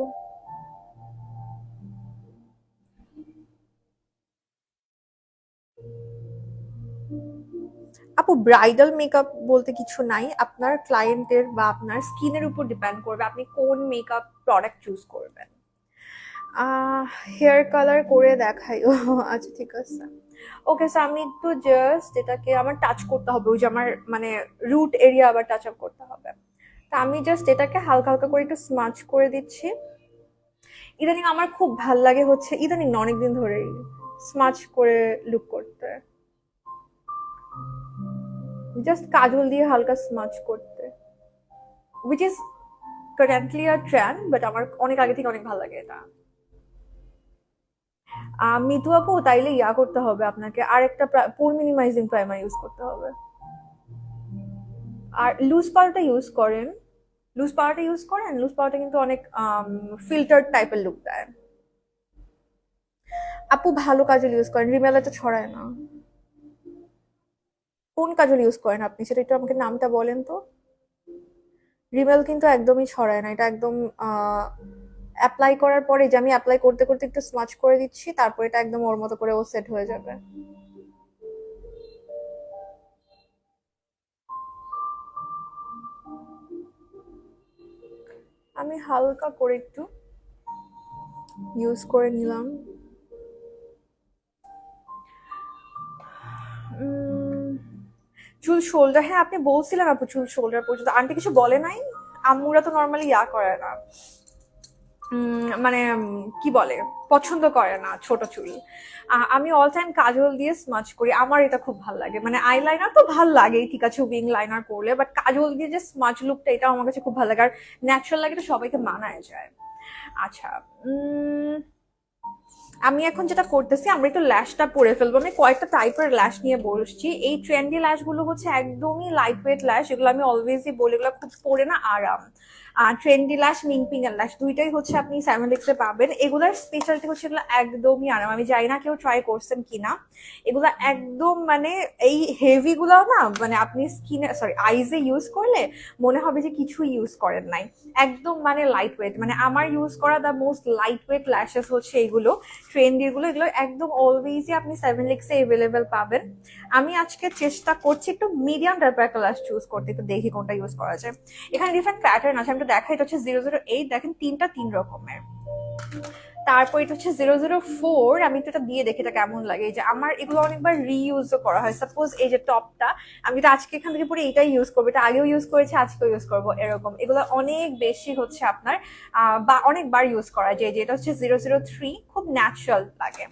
Speaker 1: আপু ব্রাইডাল মেকআপ বলতে কিছু নাই, আপনার ক্লায়েন্টের বা আপনার স্কিনের উপর ডিপেন্ড করবে আপনি কোন মেকআপ প্রোডাক্ট চুজ করবেন। হেয়ার কালার করে দেখাই? ও আচ্ছা, ঠিক আছে। ওকে, সো আমি একটু জাস্ট এটাকে আমার টাচ করতে হবে, ওই যে আমার মানে রুট এরিয়া আবার টাচ আপ করতে হবে। তা আমি জাস্ট এটাকে হালকা হালকা করে একটু স্মাচ করে দিচ্ছি। ইদানিং আমার খুব ভাল লাগে হচ্ছে, ইদানিং না অনেকদিন ধরেই স্মাচ করে লুক করতে, জাস্ট কাজল দিয়ে হালকা স্মাচ করতে, which is currently a trend, but আমার অনেক আগে থেকে অনেক ভালো লাগে এটা। মিতু আপু তাইলে ইয়া করতে হবে, আপনাকে আর একটা পোর মিনিমাইজিং প্রাইমার ইউজ করতে হবে। আর লুজ পালটা ইউজ করেন। লুজ পাউডারটা ইউজ করেন? লুজ পাউডারটা কিন্তু অনেক ফিল্টার্ড টাইপের লুক দেয়। আপু ভালো কাজল ইউজ করেন, রিমেলা তো ছড়ায় না। কোন কাজল ইউজ করেন আপনি, সেটা একটু আমাকে নামটা বলেন তো। রিমেল কিন্তু একদমই ছড়ায় না, এটা একদম অ্যাপ্লাই করার পরে, যে আমি অ্যাপ্লাই করতে করতে একটু স্মাচ করে দিচ্ছি, তারপর এটা একদম ওর মতো করে ও সেট হয়ে যাবে। আমি হালকা করে একটু ইউজ করে নিলাম। চুল শোল্ডার, হ্যাঁ আপনি বলছিলেন আপু চুল শোল্ডার পর্যন্ত, আন্টি কিছু বলে নাই? আম্মুরা তো নর্মালি করে না, মানে কি বলে, পছন্দ করে না ছোট চুল। আমি অল টাইম কাজল দিয়ে স্মাচ করি, আমার এটা খুব ভালো লাগে। মানে আইলাইনার তো ভালো লাগেই, ঠিক আছে উইং লাইনার করলে, বাট কাজল দিয়ে যে স্মাচ লুকটা, এটা আমার কাছে খুব ভালো লাগে, আর ন্যাচারাল লাগে, তো সবাইকে মানায় যায়। আচ্ছা, আমি এখন যেটা করতেছি, আমরা একটু ল্যাশটা পরে ফেলবো। আমি কয়েকটা টাইপের ল্যাশ নিয়ে বসছি। এই ট্রেন্ডি ল্যাশ গুলো হচ্ছে একদমই লাইট ওয়েট ল্যাশ, এগুলো আমি অলওয়েজই বলি, এগুলো খুব পরে না আরাম। ট্রেন্ডি ল্যাশ, মিংপিং এর ল্যাশ, দুইটাই হচ্ছে আপনি স্যামোলিক্সে পাবেন। এগুলার স্পেশালিটি হচ্ছে এগুলো একদমই আরাম। আমি জানি না কেউ ট্রাই করছেন কিনা, এগুলো একদম মানে এই হেভি গুলো না, মানে আপনি স্কিনে সরি আইজে ইউজ করলে মনে হবে যে কিছু ইউজ করেন নাই। একদম মানে লাইট ওয়েট, মানে আমার ইউজ করা the most light weight lashes হচ্ছে এগুলো, ট্রেন্ডি গুলো। এগুলো একদম অলওয়েজই আপনি সেভেন লিক্সে এভেলেবেল পাবেন। আমি আজকে চেষ্টা করছি একটু মিডিয়াম টাইপের একটা ল্যাশ চুজ করতে, একটু দেখি কোনটা ইউজ করা যায়। এখানে ডিফারেন্ট প্যাটার্ন আছে, আমি একটু দেখাই। এটা হচ্ছে 008, দেখেন তিনটা তিন রকমের। তারপর এটা হচ্ছে 004, আমি তো এটা দিয়ে দেখি এটা কেমন লাগে। এই যে আমার এগুলো অনেকবার রিইউজও করা হয়। সাপোজ এই যে টপটা, আমি তো আজকে এখান থেকে পুরো এটাই ইউজ করবো, এটা আগেও ইউজ করেছি, আজকেও ইউজ করবো, এরকম। এগুলো অনেক বেশি হচ্ছে আপনার বা অনেকবার ইউজ করা যায়। যে এটা হচ্ছে 003, খুব ন্যাচারাল লাগে।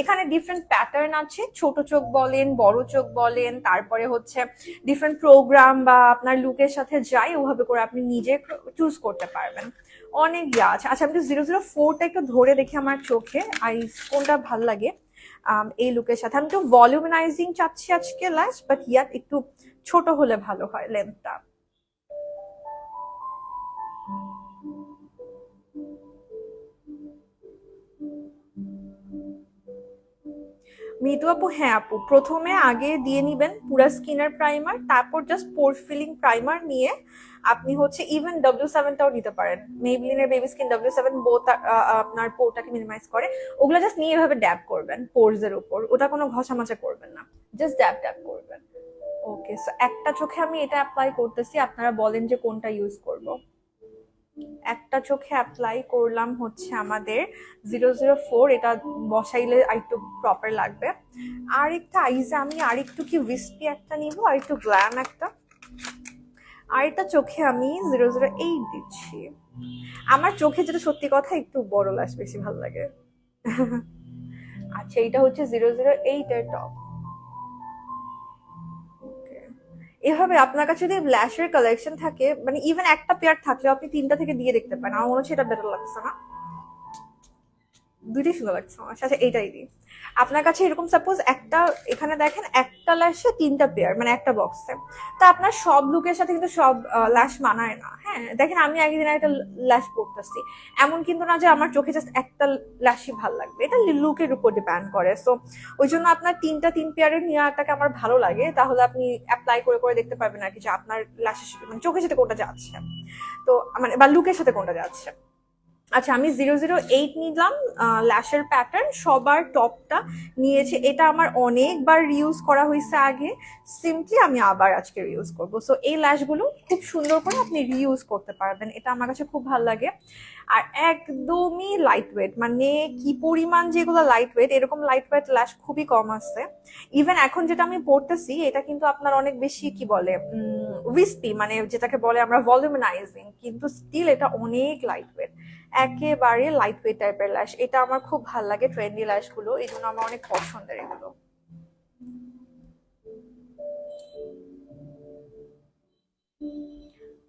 Speaker 1: এখানে ডিফারেন্ট প্যাটার্ন আছে, ছোট চোখ বলেন, বড় চোখ বলেন, তারপরে হচ্ছে ডিফারেন্ট প্রোগ্রাম বা আপনার লুকের সাথে যাই, ওভাবে করে আপনি নিজে চুজ করতে পারবেন। অনেক আছে। আচ্ছা, আমি তো 004টা একটু ধরে দেখি আমার চোখে আইস কোনটা ভাল লাগে এই লুকের সাথে। আমি একটু ভলিউমিনাইজিং চাচ্ছি আজকে ল্যাশ, বাট ইয়ার একটু ছোট হলে ভালো হয় লেন্থটা। মৃদু আপু, হ্যাঁ আপু, প্রথমে আগে দিয়ে নিবেন পুরা স্কিনের প্রাইমার, তারপর জাস্ট পোর ফিলিং প্রাইমার নিয়ে আপনি হচ্ছে ইভেন W7টাও নিতে পারেন। মেবলিনের বেবি স্কিন W7 বোথ আপনার পোরটাকে মিনিমাইজ করে। ওগুলো জাস্ট নিয়ে এভাবে ড্যাব করবেন পোরস এর উপর, ওটা কোনো ঘষা মাজা করবেন না, জাস্ট ড্যাব ড্যাব করবেন। ওকে, সো একটা চোখে আমি এটা অ্যাপ্লাই করতেছি, আপনারা বলেন যে কোনটা ইউজ করব। একটা চোখে অ্যাপ্লাই করলাম হচ্ছে আমাদের 004, এটা বসাইলে আরেকটু প্রপার লাগবে। আর একটা আইজে আমি আরেকটু কি উইস্পি একটা নিব, আর একটু গ্ল্যাম একটা। আর একটা চোখে আমি 008 দিচ্ছি। আমার চোখে যেটা সত্যি কথা, একটু বড় লাশ বেশি ভালো লাগে। আচ্ছা, এটা হচ্ছে 008 এর টপ। এভাবে আপনার কাছে যদি ল্যাশের কালেকশন থাকে, মানে ইভেন একটা পেয়ার থাকলেও আপনি তিনটা থেকে দিয়ে দেখতে পারেন, আমার মনে হচ্ছে এটা বেটার লাগছে না? দুইটাই সুন্দর লাগছে আমার। আচ্ছা, এইটাই দিই। আপনার কাছে এরকম সাপোজ একটা, এখানে দেখেন একটা ল্যাশে তিনটা পেয়ার, মানে একটা বক্সে। তা আপনার সব লুকের সাথে কিন্তু সব ল্যাশ মানায় না। হ্যাঁ দেখেন, আমি একদিন একটা ল্যাশ পরতেছি, এমন কিন্তু না যে আমার চোখে জাস্ট একটা ল্যাশই ভালো লাগবে, এটা লুকের উপর ডিপেন্ড করে। সো ওই জন্য আপনার তিন পেয়ারের নেওয়াটাকে আমার ভালো লাগে, তাহলে আপনি অ্যাপ্লাই করে করে দেখতে পারবেন আর কি, যে আপনার ল্যাশের মানে চোখের সাথে কোনটা যাচ্ছে, তো মানে বা লুকের সাথে কোনটা যাচ্ছে। আচ্ছা, আমি 008 নিলাম। ল্যাশের প্যাটার্ন সবার টপটা নিয়েছে, এটা আমার অনেকবার রিউজ করা হয়েছে আগে, সিম্পলি আমি আবার আজকে রিউজ করব। সো এই ল্যাশগুলো খুব সুন্দর করে আপনি রিউজ করতে পারবেন, এটা আমার কাছে খুব ভালো লাগে। আর একদমই লাইট ওয়েট, মানে কি পরিমাণ যেগুলো লাইট ওয়েট, এরকম লাইট ওয়েট ল্যাশ খুবই কম আছে। ইভেন এখন যেটা আমি পড়তেছি, এটা কিন্তু আপনার অনেক বেশি কি বলে উইস্পি, মানে যেটাকে বলে আমরা ভলিউমিনাইজিং, কিন্তু স্টিল এটা অনেক লাইট ওয়েট, একেবারে লাইট ওয়েট টাইপের ল্যাশ। এটা আমার খুব ভালো লাগে ট্রেন্ডি ল্যাশ গুলো, এই জন্য আমার অনেক পছন্দের এগুলো।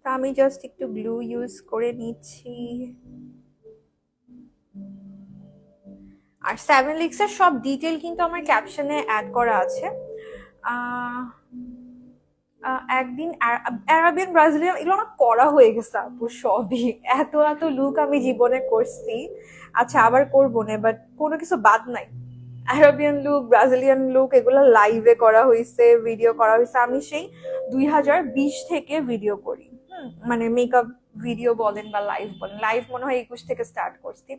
Speaker 1: তা আমি জাস্ট একটু গ্লু ইউজ করে নিচ্ছি। আর সেভেন লিক্স এর সব ডিটেল কিন্তু আমার ক্যাপশনে অ্যাড করা আছে। আহ একদিন অ্যারাবিয়ান ব্রাজিলিয়ান এগুলো না করা হয়ে গেছে আপু সবই। এত এত লুক আমি জীবনে করছি। আচ্ছা আবার করবো না, বাট কোনো কিছু বাদ নাই। আরবিয়ান লুক, ব্রাজিলিয়ান লুক এগুলো লাইভে করা হয়েছে, ভিডিও করা হয়েছে। আমি সেই 2020 থেকে ভিডিও করি। মানে মেকআপ ভিডিও বলেন বা লাইভ বলেন, লাইভ মনে হয় 21 থেকে স্টার্ট করছি।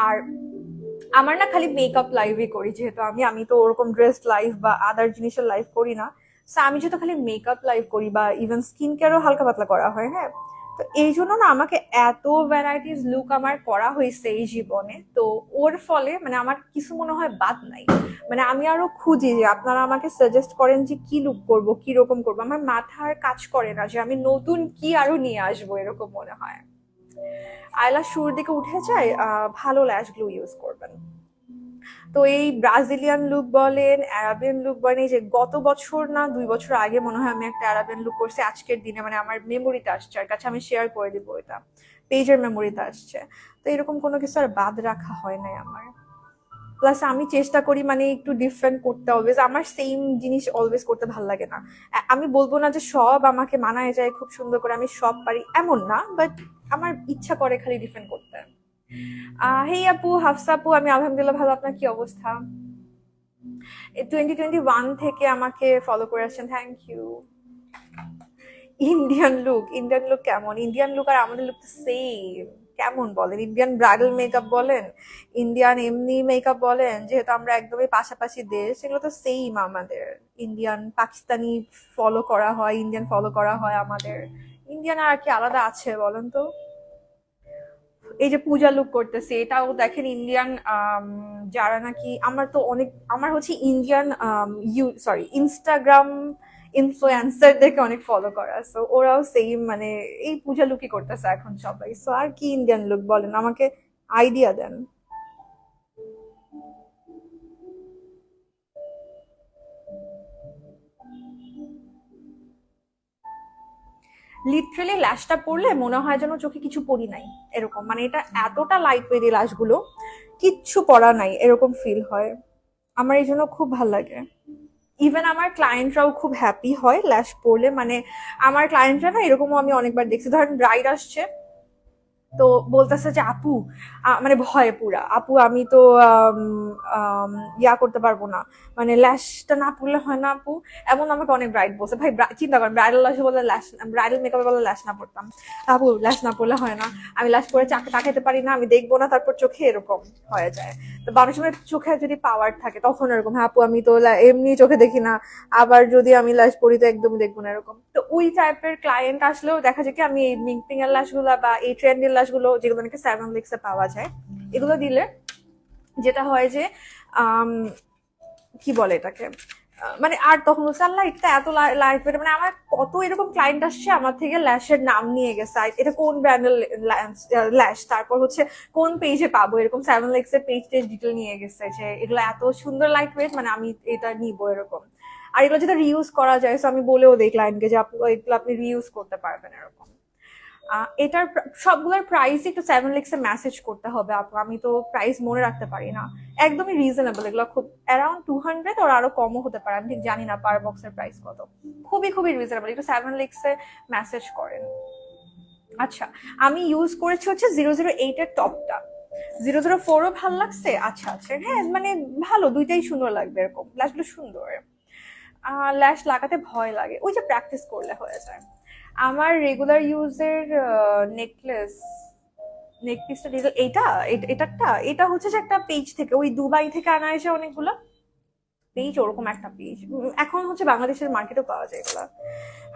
Speaker 1: আর আমার না খালি মেকআপ লাইভই করি, যেহেতু আমি তো ওরকম ড্রেস লাইভ বা আদার জিনিসের লাইভ করি না। সো আমি যেহেতু খালি মেকআপ লাইভ করি বা ইভেন স্কিন কেয়ারও হালকা পাতলা করা হয়, হ্যাঁ। তো এই জন্য না আমাকে এত ভ্যারাইটিস লুক আমার করা হয়েছে এই জীবনে, তো ওর ফলে মানে আমার কিছু মনে হয় বাদ নাই। মানে আমি আরো খুঁজি যে আপনারা আমাকে সাজেস্ট করেন যে কি লুক করব, কি রকম করবো। আমার মাথা আর কাজ করে না যে আমি নতুন কি আরো নিয়ে আসবো, এরকম মনে হয়। আইলাশ শুরুর দিকে উঠে যায়, ভালো ল্যাশ গ্লু ইউজ করবেন। তো এই ব্রাজিলিয়ান লুক বলেন, অ্যারাবিয়ান লুক বলেন, এই যে গত বছর না 2 বছর আগে মনে হয় আমি একটা অ্যারাবিয়ান লুক করছি আজকের দিনে, মানে আমার মেমোরিতে আসছে, আর কাছে আমি শেয়ার করে দিব, এটা পেজের মেমোরিতে আসছে। তো এরকম কোনো কিছু আর বাদ রাখা হয় নাই আমার। প্লাস আমি চেষ্টা করি মানে একটু ডিফারেন্ট করতে, অলওয়েজ আমার সেম জিনিস অলওয়েজ করতে ভালো লাগে না। আমি বলবো না যে সব আমাকে মানায় যায় খুব সুন্দর করে, আমি সব পারি এমন না, বাট আমার ইচ্ছা করে খালি ডিফারেন্ট করতে। হেই আপু, হাফসা আপু, আমি আলহামদুলিল্লাহ ভালো। আপনার কি অবস্থা? 2021 থেকে আমাকে ফলো করে আসছেন, থ্যাংক ইউ। ইন্ডিয়ান লুক কেমন? ইন্ডিয়ান লুক আর আমাদের লুক তো সেম। কেমন বলেন? ইন্ডিয়ান ব্রাইডাল মেকআপ বলেন, ইন্ডিয়ান এমনি মেকআপ বলেন, যেহেতু আমরা একদমই পাশাপাশি দেশ, এগুলো তো সেম আমাদের। ইন্ডিয়ান পাকিস্তানি ফলো করা হয়, ইন্ডিয়ান ফলো করা হয় আমাদের। ইন্ডিয়ান আর কি আলাদা আছে বলেন তো? এই যে পূজা লুক করতেছে, এটাও দেখেন ইন্ডিয়ান। যারা নাকি আমার তো অনেক, আমার হচ্ছে ইন্ডিয়ান ইনস্টাগ্রাম ইনফ্লুয়েন্সারদেরকে অনেক ফলো করা, সো ওরাও সেম মানে এই পূজা লুকই করতেছে এখন সবাই। সো আর কি ইন্ডিয়ান লুক বলেন, আমাকে আইডিয়া দেন। লিটারেলি ল্যাশটা পরলে মনে হয় যেন চোখে কিছু পরি নাই, এরকম। মানে এটা এতটা লাইট ওয়েট এই ল্যাশগুলো, কিচ্ছু পরা নাই এরকম ফিল হয়। আমার এই জন্য খুব ভালো লাগে। ইভেন আমার ক্লায়েন্টরাও খুব হ্যাপি হয় ল্যাশ পরলে। মানে আমার ক্লায়েন্টরা না এরকমও আমি অনেকবার দেখছি, ধরেন ব্রাইড আসছে, তো বলতেছে যে আপু, মানে ভয়ে পুরা, আপু আমি তো আম, আম, ইয়া করতে পারবো না, মানে ল্যাশটা না পড়লে হয় না আপু। এমন আমাকে অনেক ব্রাইড বলছে। ভাই চিন্তা করেন, ব্রাইডাল ল্যাশ বলে ল্যাশ, ব্রাইডাল মেকআপে বলে ল্যাশ না পড়তাম, আপু ল্যাশ না পড়লে হয় না, আমি ল্যাশ পরে তাকাইতে পারি না, আমি দেখবো না, তারপর চোখে এরকম হয়ে যায়। তো মানুষ সময় চোখে যদি পাওয়ার থাকে তখন এরকম, হ্যাঁ আপু আমি তো এমনি চোখে দেখি না, আবার যদি আমি ল্যাশ পরি তো একদমই দেখবো না, এরকম। তো ওই টাইপের ক্লায়েন্ট আসলেও দেখা যায় কি আমি এই মিংপিং এর লাশ গুলা বা এই ট্রেন্ডের লাশ গুলো, যেগুলো নাকি সেভেন লিক্সে পাওয়া যায়, এগুলো দিলে যেটা হয় যে আম, কি বলে এটাকে, মানে আর তখন বলছে আল্লাহ এটা এত লাইট ওয়েট। মানে আমার কত এরকম ক্লায়েন্ট আসছে আমার থেকে ল্যাশের নাম নিয়ে গেছে, এটা কোন ব্র্যান্ডের ল্যাশ, তারপর হচ্ছে কোন পেজে পাবো, এরকম সেভেন লিক্স এর পেজ টেজ ডিটেল নিয়ে গেছে যে এগুলো এত সুন্দর লাইট ওয়েট, মানে আমি এটা নিবো এরকম। আর এগুলো যেটা রিউজ করা যায়, তো আমি বলেও দিই ক্লায়েন্টকে যে এগুলো আপনি রিউজ করতে পারবেন এরকম। এটার সবগুলোর প্রাইস একটু সেভেন লিক্সে মেসেজ করতে হবে আপু, আমি তো প্রাইস মনে রাখতে পারি না। একদমই রিজনেবল, এগুলো খুব অ্যারাউন্ড 200 ওর আরো কমও হতে পারে, আমি ঠিক জানি না পার বক্সের প্রাইস কত। খুবই খুবই রিজনেবল, একটু সেভেন লিক্সে মেসেজ করেন। আচ্ছা, আমি ইউজ করেছি হচ্ছে 008 এর টপটা। 004ও ভালো লাগছে। আচ্ছা আচ্ছা, হ্যাঁ মানে ভালো, দুইটাই সুন্দর লাগবে এরকম, ল্যাশগুলো সুন্দর। ল্যাশ লাগাতে ভয় লাগে, ওই যে প্র্যাকটিস করলে হয়ে যায়। আমার রেগুলার ইউজের নেকলেস নেকপিসটা ডিজাইন এটা হচ্ছে যে একটা পেজ থেকে, ওই দুবাই থেকে আনা হয়েছে অনেকগুলো পেজ, ওরকম একটা পেজ। এখন হচ্ছে বাংলাদেশের মার্কেটেও পাওয়া যায় এগুলা।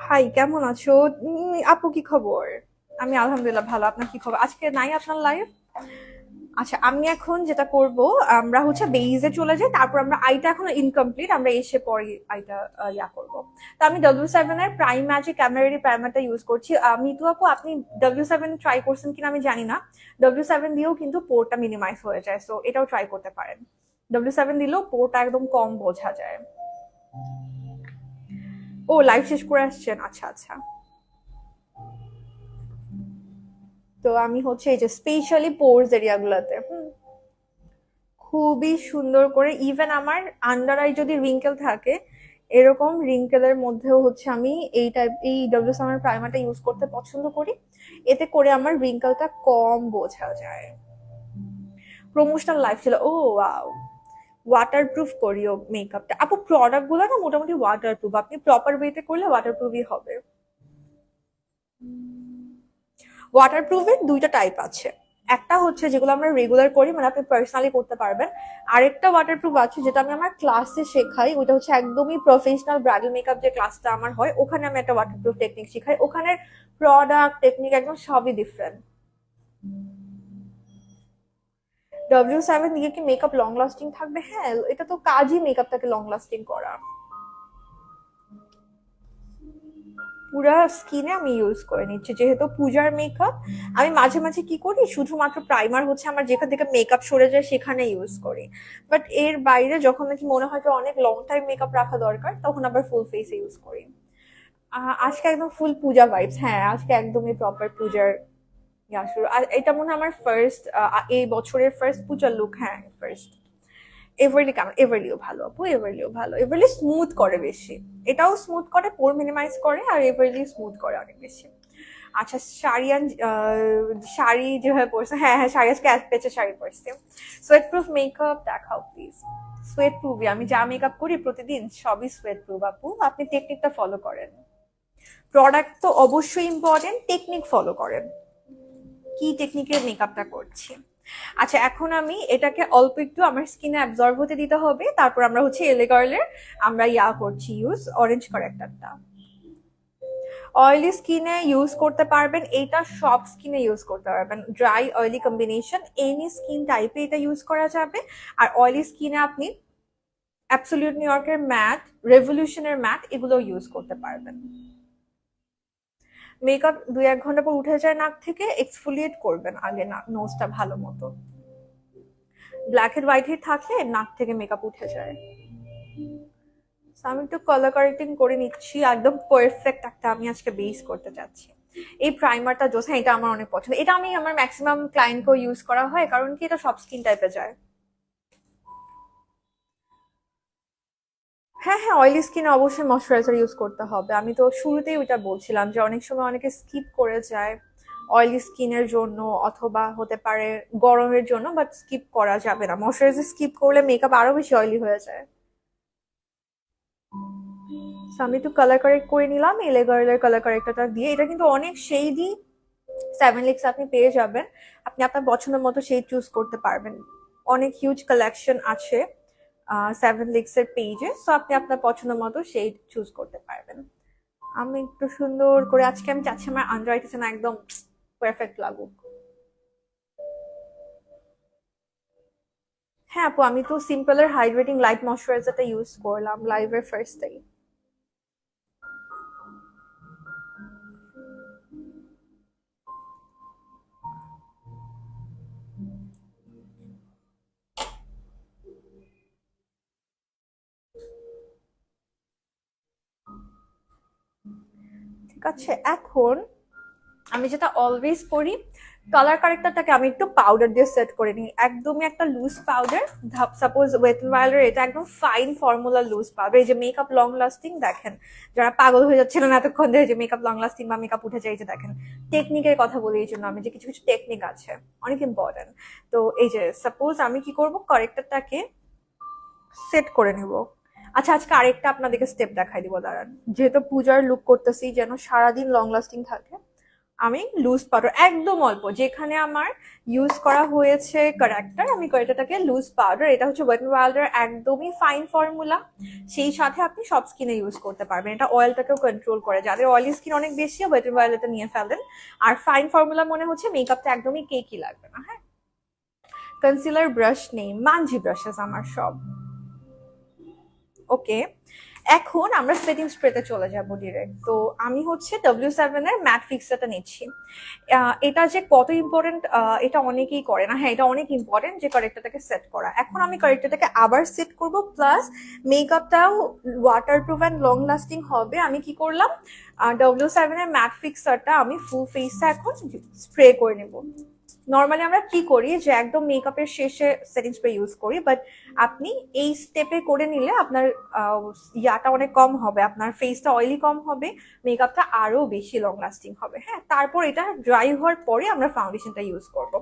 Speaker 1: হাই, কেমন আছো? আপু কি খবর? আমি আলহামদুলিল্লাহ ভালো। আপনার কি খবর? আজকে নাই আপনার লাইভ? আচ্ছা, আমি এখন যেটা করব, আমরা হচ্ছে বেইজে চলে যাই, তারপর আমরা আইটা এখনো ইনকমপ্লিট, আমরা এসে পরে আইটা ইয়া করব। তো আমি W7 এর প্রাইম ম্যাজিক ক্যামেরারি প্রাইমারটা ইউজ করছি। মিতু আপু, আপনি W7 ট্রাই করছেন কিনা আমি জানি না। W7 দিয়েও কিন্তু পোরটা মিনিমাইজ হয়ে যায়, সো এটাও ট্রাই করতে পারেন। W7 দিলেও পোরটা একদম কম বোঝা যায়। ও লাইভ শেষ করে আসছেন, আচ্ছা আচ্ছা। তো আমি হচ্ছে এই যে স্পেশালি পোর্স এরিয়াগুলোতে খুবই সুন্দর করে, ইভেন আমার আন্ডার আই যদি রিঙ্কেল থাকে এরকম রিঙ্কেলের মধ্যেও হচ্ছে আমি এই ডব্লিউ7 এর প্রাইমারটা ইউজ করতে পছন্দ করি, এতে করে আমার রিঙ্কেলটা কম বোঝা যায়। প্রমোশনাল লাইফ ছিল, ও ওয়াও। ওয়াটারপ্রুফ করিও মেকআপটা আপু, প্রোডাক্ট গুলো না মোটামুটি ওয়াটারপ্রুফ, আপনি প্রপার ওয়েতে করলে ওয়াটারপ্রুফই হবে। ওয়াটারপ্রুফের দুইটা টাইপ আছে, একটা হচ্ছে যেগুলো আমরা রেগুলার করি, মানে আপনি পার্সোনালি করতে পারবেন। আরেকটা ওয়াটারপ্রুফ আছে যেটা আমি আমার ক্লাসে শেখাই, ওইটা হচ্ছে একদমই প্রফেশনাল ব্রাইডাল মেকআপ যে ক্লাসটা আমার হয়, ওখানে আমি একটা ওয়াটারপ্রুফ টেকনিক শেখাই। ওখানের প্রোডাক্ট টেকনিক একদম সবই ডিফারেন্ট। ডব্লিউ7 দিয়ে কি মেকআপ লং লাস্টিং থাকবে? হ্যাঁ, এটা তো কাজই মেকআপটাকে লং লাস্টিং করা। পুরা স্কিনে আমি ইউজ করে নিচ্ছি, যেহেতু পূজার মেকআপ। আমি মাঝে মাঝে কি করি, শুধুমাত্র প্রাইমার হচ্ছে আমার যেখান থেকে মেকআপ সরে যায় সেখানে ইউজ করি, বাট এর বাইরে যখন নাকি মনে হয় যে অনেক লং টাইম মেকআপ রাখা দরকার, তখন আবার ফুল ফেসে ইউজ করি। আজকে একদম ফুল পূজা ভাইবস, হ্যাঁ আজকে একদমই প্রপার পূজার শুরু। আর এটা মনে হয় আমার ফার্স্ট, এই বছরের ফার্স্ট পূজার লুক। হ্যাঁ ফার্স্ট। এভারলি কেমন? এভারলিও ভালো আপু, এভারলিও ভালো। এভারলি স্মুথ করে বেশি, এটাও স্মুথ করে, পোর মিনিমাইজ করে, আর এভারলি স্মুথ করে অনেক বেশি। আচ্ছা, শাড়ি যেভাবে পরছে, হ্যাঁ হ্যাঁ শাড়ি আজকে এক পেচে শাড়ি পরছে। সোয়েট প্রুফ মেকআপ দেখাও প্লিজ। সোয়েট প্রুফই, আমি যা মেকআপ করি প্রতিদিন সবই সোয়েট প্রুফ আপু, আপনি টেকনিকটা ফলো করেন। প্রোডাক্ট তো অবশ্যই ইম্পর্টেন্ট, টেকনিক ফলো করেন, কি টেকনিকের মেকআপটা করছি। আচ্ছা, এখন আমি এটাকে অল্প একটু আমার স্কিনে অ্যাবজর্ব হতে দিতে হবে, তারপর আমরা হচ্ছে এলে গার্লের আমরা করছি ইউজ অরেঞ্জ কারেক্টারটা। অয়েলি স্কিনে ইউজ করতে পারবেন, এটা সব স্কিনে ইউজ করতে পারবেন, dry oily combination any skin টাইপে এটা ইউজ করা যাবে। আর অয়েলি স্কিনে আপনি অ্যাবসলিউট নিউ ইয়র্কের ম্যাট, রেভলিউশনের ম্যাট এগুলো ইউজ করতে পারবেন। মেকআপ 2-1 ঘন্টা পর উঠে যায় নাক থেকে, এক্সফোলিয়েট করবেন আগে না নোজটা ভালো মতো। ব্ল্যাক হেড হোয়াইট হেড থাকলে নাক থেকে মেকআপ উঠে যায়। আমি একটু কালার কারেক্টিং করে নিচ্ছি, একদম পারফেক্ট একটা আমি আজকে বেস করতে চাচ্ছি। এই প্রাইমারটা জোস, হ্যাঁ এটা আমার অনেক পছন্দ, এটা আমি আমার ম্যাক্সিমাম ক্লায়েন্টকেও ইউজ করা হয়, কারণ কি এটা সব স্কিন টাইপে যায়। হ্যাঁ হ্যাঁ, অয়েলি স্কিনে অবশ্যই ময়শ্চারাইজার ইউজ করতে হবে, আমি তো শুরুতেই ওইটা বলছিলাম যে অনেক সময় অনেকে স্কিপ করে যায় অয়েলি স্কিনের জন্য, অথবা হতে পারে গরমের জন্য, বাট স্কিপ করা যাবে না, ময়শ্চারাইজার স্কিপ করলে মেকআপ আরো বেশি অয়েলি হয়ে যায়। আমি একটু কালার কারেক্ট করে নিলাম এলে গার্লের কালার কারেক্টরটা দিয়ে, এটা কিন্তু অনেক শেডই 7 লিক্স আপনি পেয়ে যাবেন, আপনি আপনার পছন্দের মতো শেড চুজ করতে পারবেন, অনেক হিউজ কালেকশন আছে 7 লিক্স এর পেজে, সো আপনি আপনার পছন্দ মতো শেড চুজ করতে পারবেন। আমি একটু সুন্দর করে আজকে আমি চাচ্ছি আমার আন্ডার আইটেছে না একদম পারফেক্ট লাগুক। হ্যাঁ আপু, আমি তো সিম্পলের হাইড্রেটিং লাইট ময়শ্চারাইজারটা ইউজ করলাম লাইভের ফার্স্টেই। ঠিক আছে, এখন আমি যেটা অলওয়েজ করি, কালার কারেক্টারটাকে আমি একটু পাউডার দিয়ে সেট করে নিই, একদমই একটা loose powder. Suppose wet and ওয়াইল্ডের এটা একদম ফাইন ফর্মুলা লুজ পাউডার, এই যে মেকআপ লং লাস্টিং দেখেন, যারা পাগল হয়ে যাচ্ছিলেন এতক্ষণ ধরে যে মেকআপ লং লাস্টিং বা মেকআপ উঠে যায়, যে দেখেন টেকনিকের কথা বলি এই জন্য আমি, যে কিছু কিছু টেকনিক আছে অনেক ইম্পর্টেন্ট। তো এই যে সাপোজ আমি কি করব, কারেক্টারটাকে সেট করে নিব। আচ্ছা, আজকে আরেকটা আপনাদেরকে স্টেপ দেখাই দিব, দাঁড়ান, যেহেতু পূজার লুক করতেছি যেন সারাদিন লং লাস্টিং থাকে, আমি লুজ পাউডার একদম অল্প, যেখানে আমার ইউজ করা হয়েছে কারেক্টার, আমি কারেক্টারটাকে লুজ পাউডার, এটা হচ্ছে ওয়েট এন্ড ওয়াইল্ডের একদমই ফাইন ফর্মুলা, সেই সাথে আপনি সব স্কিনে ইউজ করতে পারবেন, এটা অয়েলটাকেও কন্ট্রোল করে, যাদের অয়েলি স্কিন অনেক বেশি ওয়েট এন্ড ওয়াইল্ড এটা নিয়ে ফেলেন। আর ফাইন ফর্মুলা মনে হচ্ছে মেকআপটা একদমই কেকই লাগবে না। হ্যাঁ, কনসিলার ব্রাশ নেই, মানজি ব্রাশেস আমার সব। ওকে, এখন আমরা সেটিং স্প্রেতে চলে যাব ডিরেক্ট। তো আমি হচ্ছে ডব্লিউ7 এর ম্যাট ফিক্সারটা নিচ্ছি। এটা যে কত ইম্পর্টেন্ট এটা অনেকেই করে না, হ্যাঁ এটা অনেক ইম্পর্টেন্ট যে কারেক্টারটাকে সেট করা। এখন আমি কারেক্টারটাকে আবার সেট করব, প্লাস মেকআপটাও ওয়াটারপ্রুফ অ্যান্ড লং লাস্টিং হবে। আমি কি করলাম, ডব্লিউ7 এর ম্যাট ফিক্সারটা আমি ফুল ফেসে এখন স্প্রে করে নেব। নর্মালি আমরা কি করি যে একদম মেকআপের শেষে সেটিং স্প্রে ইউজ করি, বাট আপনি এই স্টেপে করে নিলে আপনার ইয়াটা অনেক কম হবে, আপনার ফেসটা অয়েলি কম হবে, মেকআপটা আরো বেশি লং লাস্টিং হবে। হ্যাঁ, তারপর এটা ড্রাই হওয়ার পরে আমরা ফাউন্ডেশনটা ইউজ করব।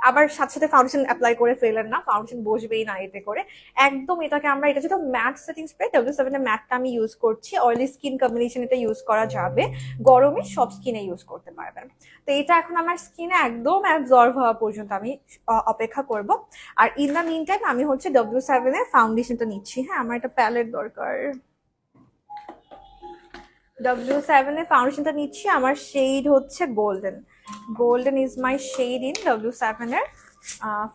Speaker 1: আবার সাথে সাথে ফাউন্ডেশন অ্যাপ্লাই করে ফেলেন না, ফাউন্ডেশন বসবেই না এতে করে। একদম এটাকে আমরা, এটা যেটা ম্যাট সেটিং স্প্রে, W7 এর ম্যাটটা আমি ইউজ করছি, অয়েলি স্কিন কম্বিনেশন এটা ইউজ করা যাবে, গরমে সব স্কিনে ইউজ করতে পারবেন। তো এটা এখন আমার স্কিনে একদম অ্যাবজর্ব হওয়া পর্যন্ত আমি অপেক্ষা করব। আর ইন দ্য মিন টাইম আমি হচ্ছে W7 এর ফাউন্ডেশনটা নিচ্ছি। হ্যাঁ, আমার একটা প্যালেট দরকার। W7 এর ফাউন্ডেশনটা নিচ্ছি, আমার শেড হচ্ছে golden. Golden is my shade in W7 এর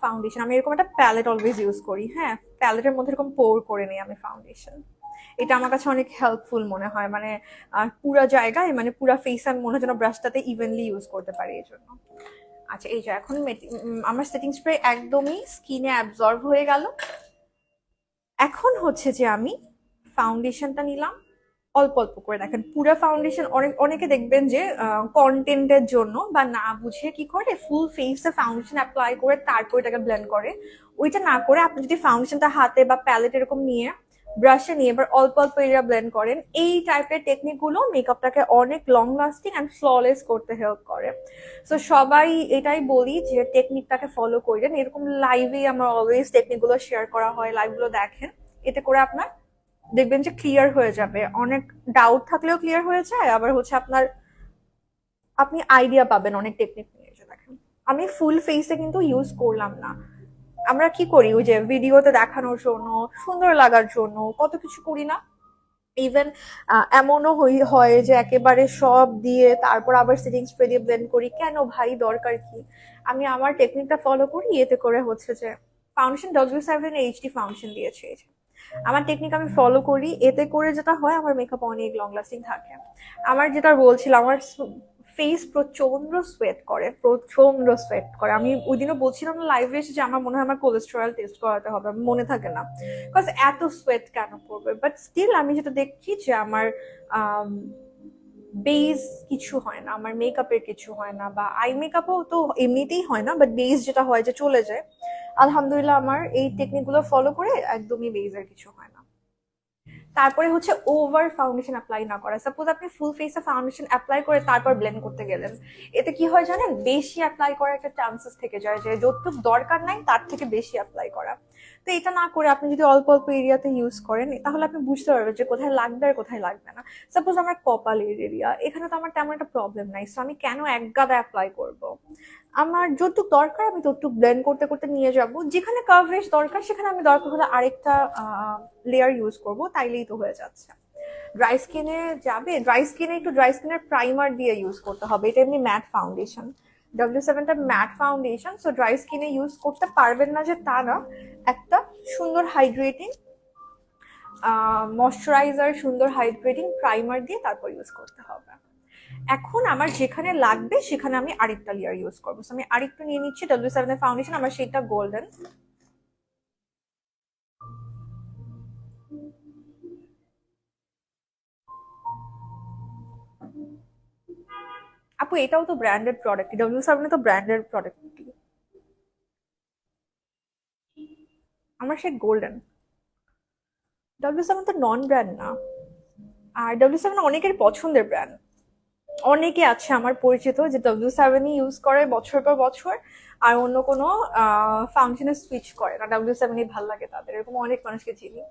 Speaker 1: ফাউন্ডেশন। আমি এরকম একটা প্যালেট অলওয়েজ ইউজ করি। হ্যাঁ, প্যালেটের মধ্যে এরকম পোর করে নিই আমি ফাউন্ডেশন। এটা আমার কাছে অনেক হেল্পফুল মনে হয়, মানে পুরো জায়গায়, মানে পুরো ফেস আমি মনে হয় যেন ব্রাশটাতে ইভেনলি ইউজ করতে পারি এই জন্য। আচ্ছা, এই যে এখন আমার সেটিং স্প্রে একদমই স্কিনে অ্যাবজর্ব হয়ে গেল। এখন হচ্ছে যে আমি ফাউন্ডেশনটা নিলাম অল্প অল্প করে। দেখেন, পুরো ফাউন্ডেশন, অনেকে দেখবেন যে কন্টেন্টের জন্য বা না বুঝে কি করে ফুল ফেসে ফাউন্ডেশন অ্যাপ্লাই করে তারপর এটাকে ব্লেন্ড করে। ওইটা না করে আপনি যদি ফাউন্ডেশনটা হাতে বা প্যালেট এরকম নিয়ে ব্রাশে নিয়ে এবার অল্প অল্প এরিয়া ব্লেন্ড করেন, এই টাইপের টেকনিক গুলো মেকআপটাকে অনেক লং লাস্টিং অ্যান্ড ফ্ললেস করতে হেল্প করে। সো সবাই এটাই বলি যে টেকনিকটাকে ফলো করেন। এরকম লাইভে আমার অলওয়েজ টেকনিক গুলো শেয়ার করা হয়, লাইভ গুলো দেখেন, এতে করে আপনার দেখবেন যে ক্লিয়ার হয়ে যাবে। অনেক ডাউট থাকলেও ক্লিয়ার হয়ে যায়, আবার হচ্ছে আপনি আইডিয়া পাবেন অনেক টেকনিক নিয়ে। যে দেখেন, আমি ফুল ফেসে কিন্তু ইউজ করলাম না। আমরা কি করি, ওই যে ভিডিওতে দেখানোর জন্য, সুন্দর লাগার জন্য কত কিছু করি না। ইভেন এমনও হয় যে একেবারে সব দিয়ে তারপর আবার সেটিং স্প্রে দিয়ে ব্লেন্ড করি। কেন ভাই, দরকার কি? আমি আমার টেকনিকটা ফলো করি, এতে করে হচ্ছে যে ফাউন্ডেশন W7 HD ফাউন্ডেশন দিয়েছে। আমার টেকনিক আমি ফলো করি, এতে করে যেটা হয় আমার মেকআপ অনেক লং লাস্টিং থাকে। আমার যেটা বলছিলাম, আমার ফেস প্রচন্ড সোয়েট করে, প্রচন্ড সোয়েট করে। আমি ওই দিনও বলছিলাম না লাইভে এসে যে আমার মনে হয় আমার কোলেস্টেরল টেস্ট করাতে হবে, আমার মনে থাকে না বিকজ এত সোয়েট কেন করবে। বাট স্টিল আমি যেটা দেখছি যে আমার বেস কিছু হয় না, আমার মেকআপের কিছু হয় না, বা আই মেকআপও তো এমনিতেই হয় না, বাট বেস যেটা হয় যে চলে যায়। আলহামদুলিল্লাহ আমার এই টেকনিকগুলো ফলো করে একদমই বেজের কিছু হয় না। তারপরে হচ্ছে ওভার ফাউন্ডেশন অ্যাপ্লাই না করা। সাপোজ আপনি ফুল ফেসে ফাউন্ডেশন অ্যাপ্লাই করে তারপর ব্লেন্ড করতে গেলেন, এতে কি হয় জানেন, বেশি অ্যাপ্লাই করার একটা চান্সেস থেকে যায়, যে যতটুকু দরকার নাই তার থেকে বেশি অ্যাপ্লাই করা। তো এটা না করে আপনি যদি অল্প অল্প এরিয়াতে ইউজ করেন, তাহলে আপনি বুঝতে পারবেন যে কোথায় লাগবে আর কোথায় লাগবে না। সাপোজ আমার কপালের এরিয়া, এখানে তো আমার তেমন একটা প্রবলেম নাই, সো আমি কেন এক গাদা অ্যাপ্লাই করব? আমার যতটুকু দরকার আমি ততটুকু ব্লেন্ড করতে করতে নিয়ে যাব, যেখানে কভারেজ দরকার সেখানে আমি দরকার হলে আরেকটা লেয়ার ইউজ করব, তাইলেই তো হয়ে যাচ্ছে। ড্রাই স্কিনে যাবে, ড্রাই স্কিনে একটু ড্রাই স্কিনের প্রাইমার দিয়ে ইউজ করতে হবে, এটা এমনি ম্যাট ফাউন্ডেশন। W7টা ম্যাট ফাউন্ডেশন, সো ড্রাই স্কিনে ইউজ করতে পারবেন না যে তা না। একটা সুন্দর হাইড্রেটিং ময়শ্চারাইজার, সুন্দর হাইড্রেটিং প্রাইমার দিয়ে তারপর ইউজ করতে হবে। এখন আমার যেখানে লাগবে সেখানে আমি আরেকটা লেয়ার ইউজ করবো। আমি আরেকটু নিয়ে নিচ্ছি W7 এর ফাউন্ডেশন, আমার সেটা গোল্ডেন। আপু এটাও তো ব্র্যান্ডেড প্রোডাক্ট, W7 তো ব্র্যান্ডেড প্রোডাক্ট। আমার সে গোল্ডেন, W7 তো নন ব্র্যান্ড না। আর W7 অনেকের পছন্দের ব্র্যান্ড, অনেকে আছে আমার পরিচিত যে W7 ইউজ করে বছর পর বছর, আর অন্য কোনো ফাউন্ডেশনে সুইচ করে না, W7 ভাল লাগে তাদের। এরকম অনেক মানুষকে চিনি,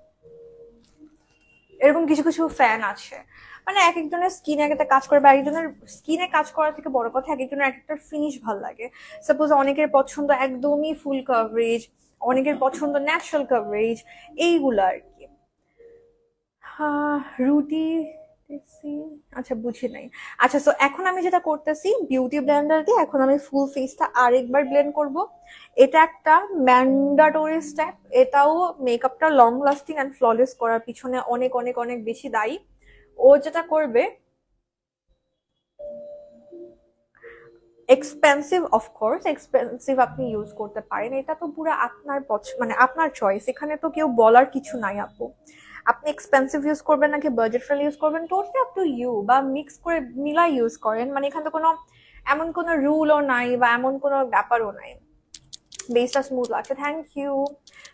Speaker 1: এরকম কিছু কিছু ফ্যান আছে। মানে এক একজনের স্কিনে এক একটা কাজ করে, বা একজনের স্কিনে কাজ করার থেকে বড় কথা এক একজনের এক একটা ফিনিশ ভাল লাগে। সাপোজ অনেকের পছন্দ একদমই ফুল কভারেজ, অনেকের পছন্দ ন্যাচারাল কভারেজ, এইগুলো আর কি। রুটি দেখছি, আচ্ছা বুঝি নাই। আচ্ছা, সো এখন আমি যেটা করতেছি বিউটি ব্লেন্ডার দিয়ে এখন আমি ফুল ফেসটা আরেকবার ব্লেন্ড করব। এটা একটা ম্যান্ডাটরি স্টেপ, এটাও মেকআপটা লং লাস্টিং অ্যান্ড ফ্ললেস করার পিছনে অনেক অনেক অনেক বেশি দায়ী। ও যেটা করবে, এক্সপেন্সিভ, অফকোর্স এক্সপেন্সিভ আপনি ইউজ করতে পারেন, এটা তো পুরো আপনার মানে আপনার চয়েস, এখানে তো কেউ বলার কিছু নাই আপু। আপনি এক্সপেন্সিভ ইউজ করবেন নাকি বাজেট ফ্রেন্ডলি ইউজ করবেন, টোটালি আপ টু ইউ, বা মিক্স করে মিলাই ইউজ করেন, মানে এখানে তো কোনো এমন কোনো রুলও নাই বা এমন কোনো ব্যাপারও নাই। বেসটা স্মুথ লাগছে, থ্যাংক ইউ।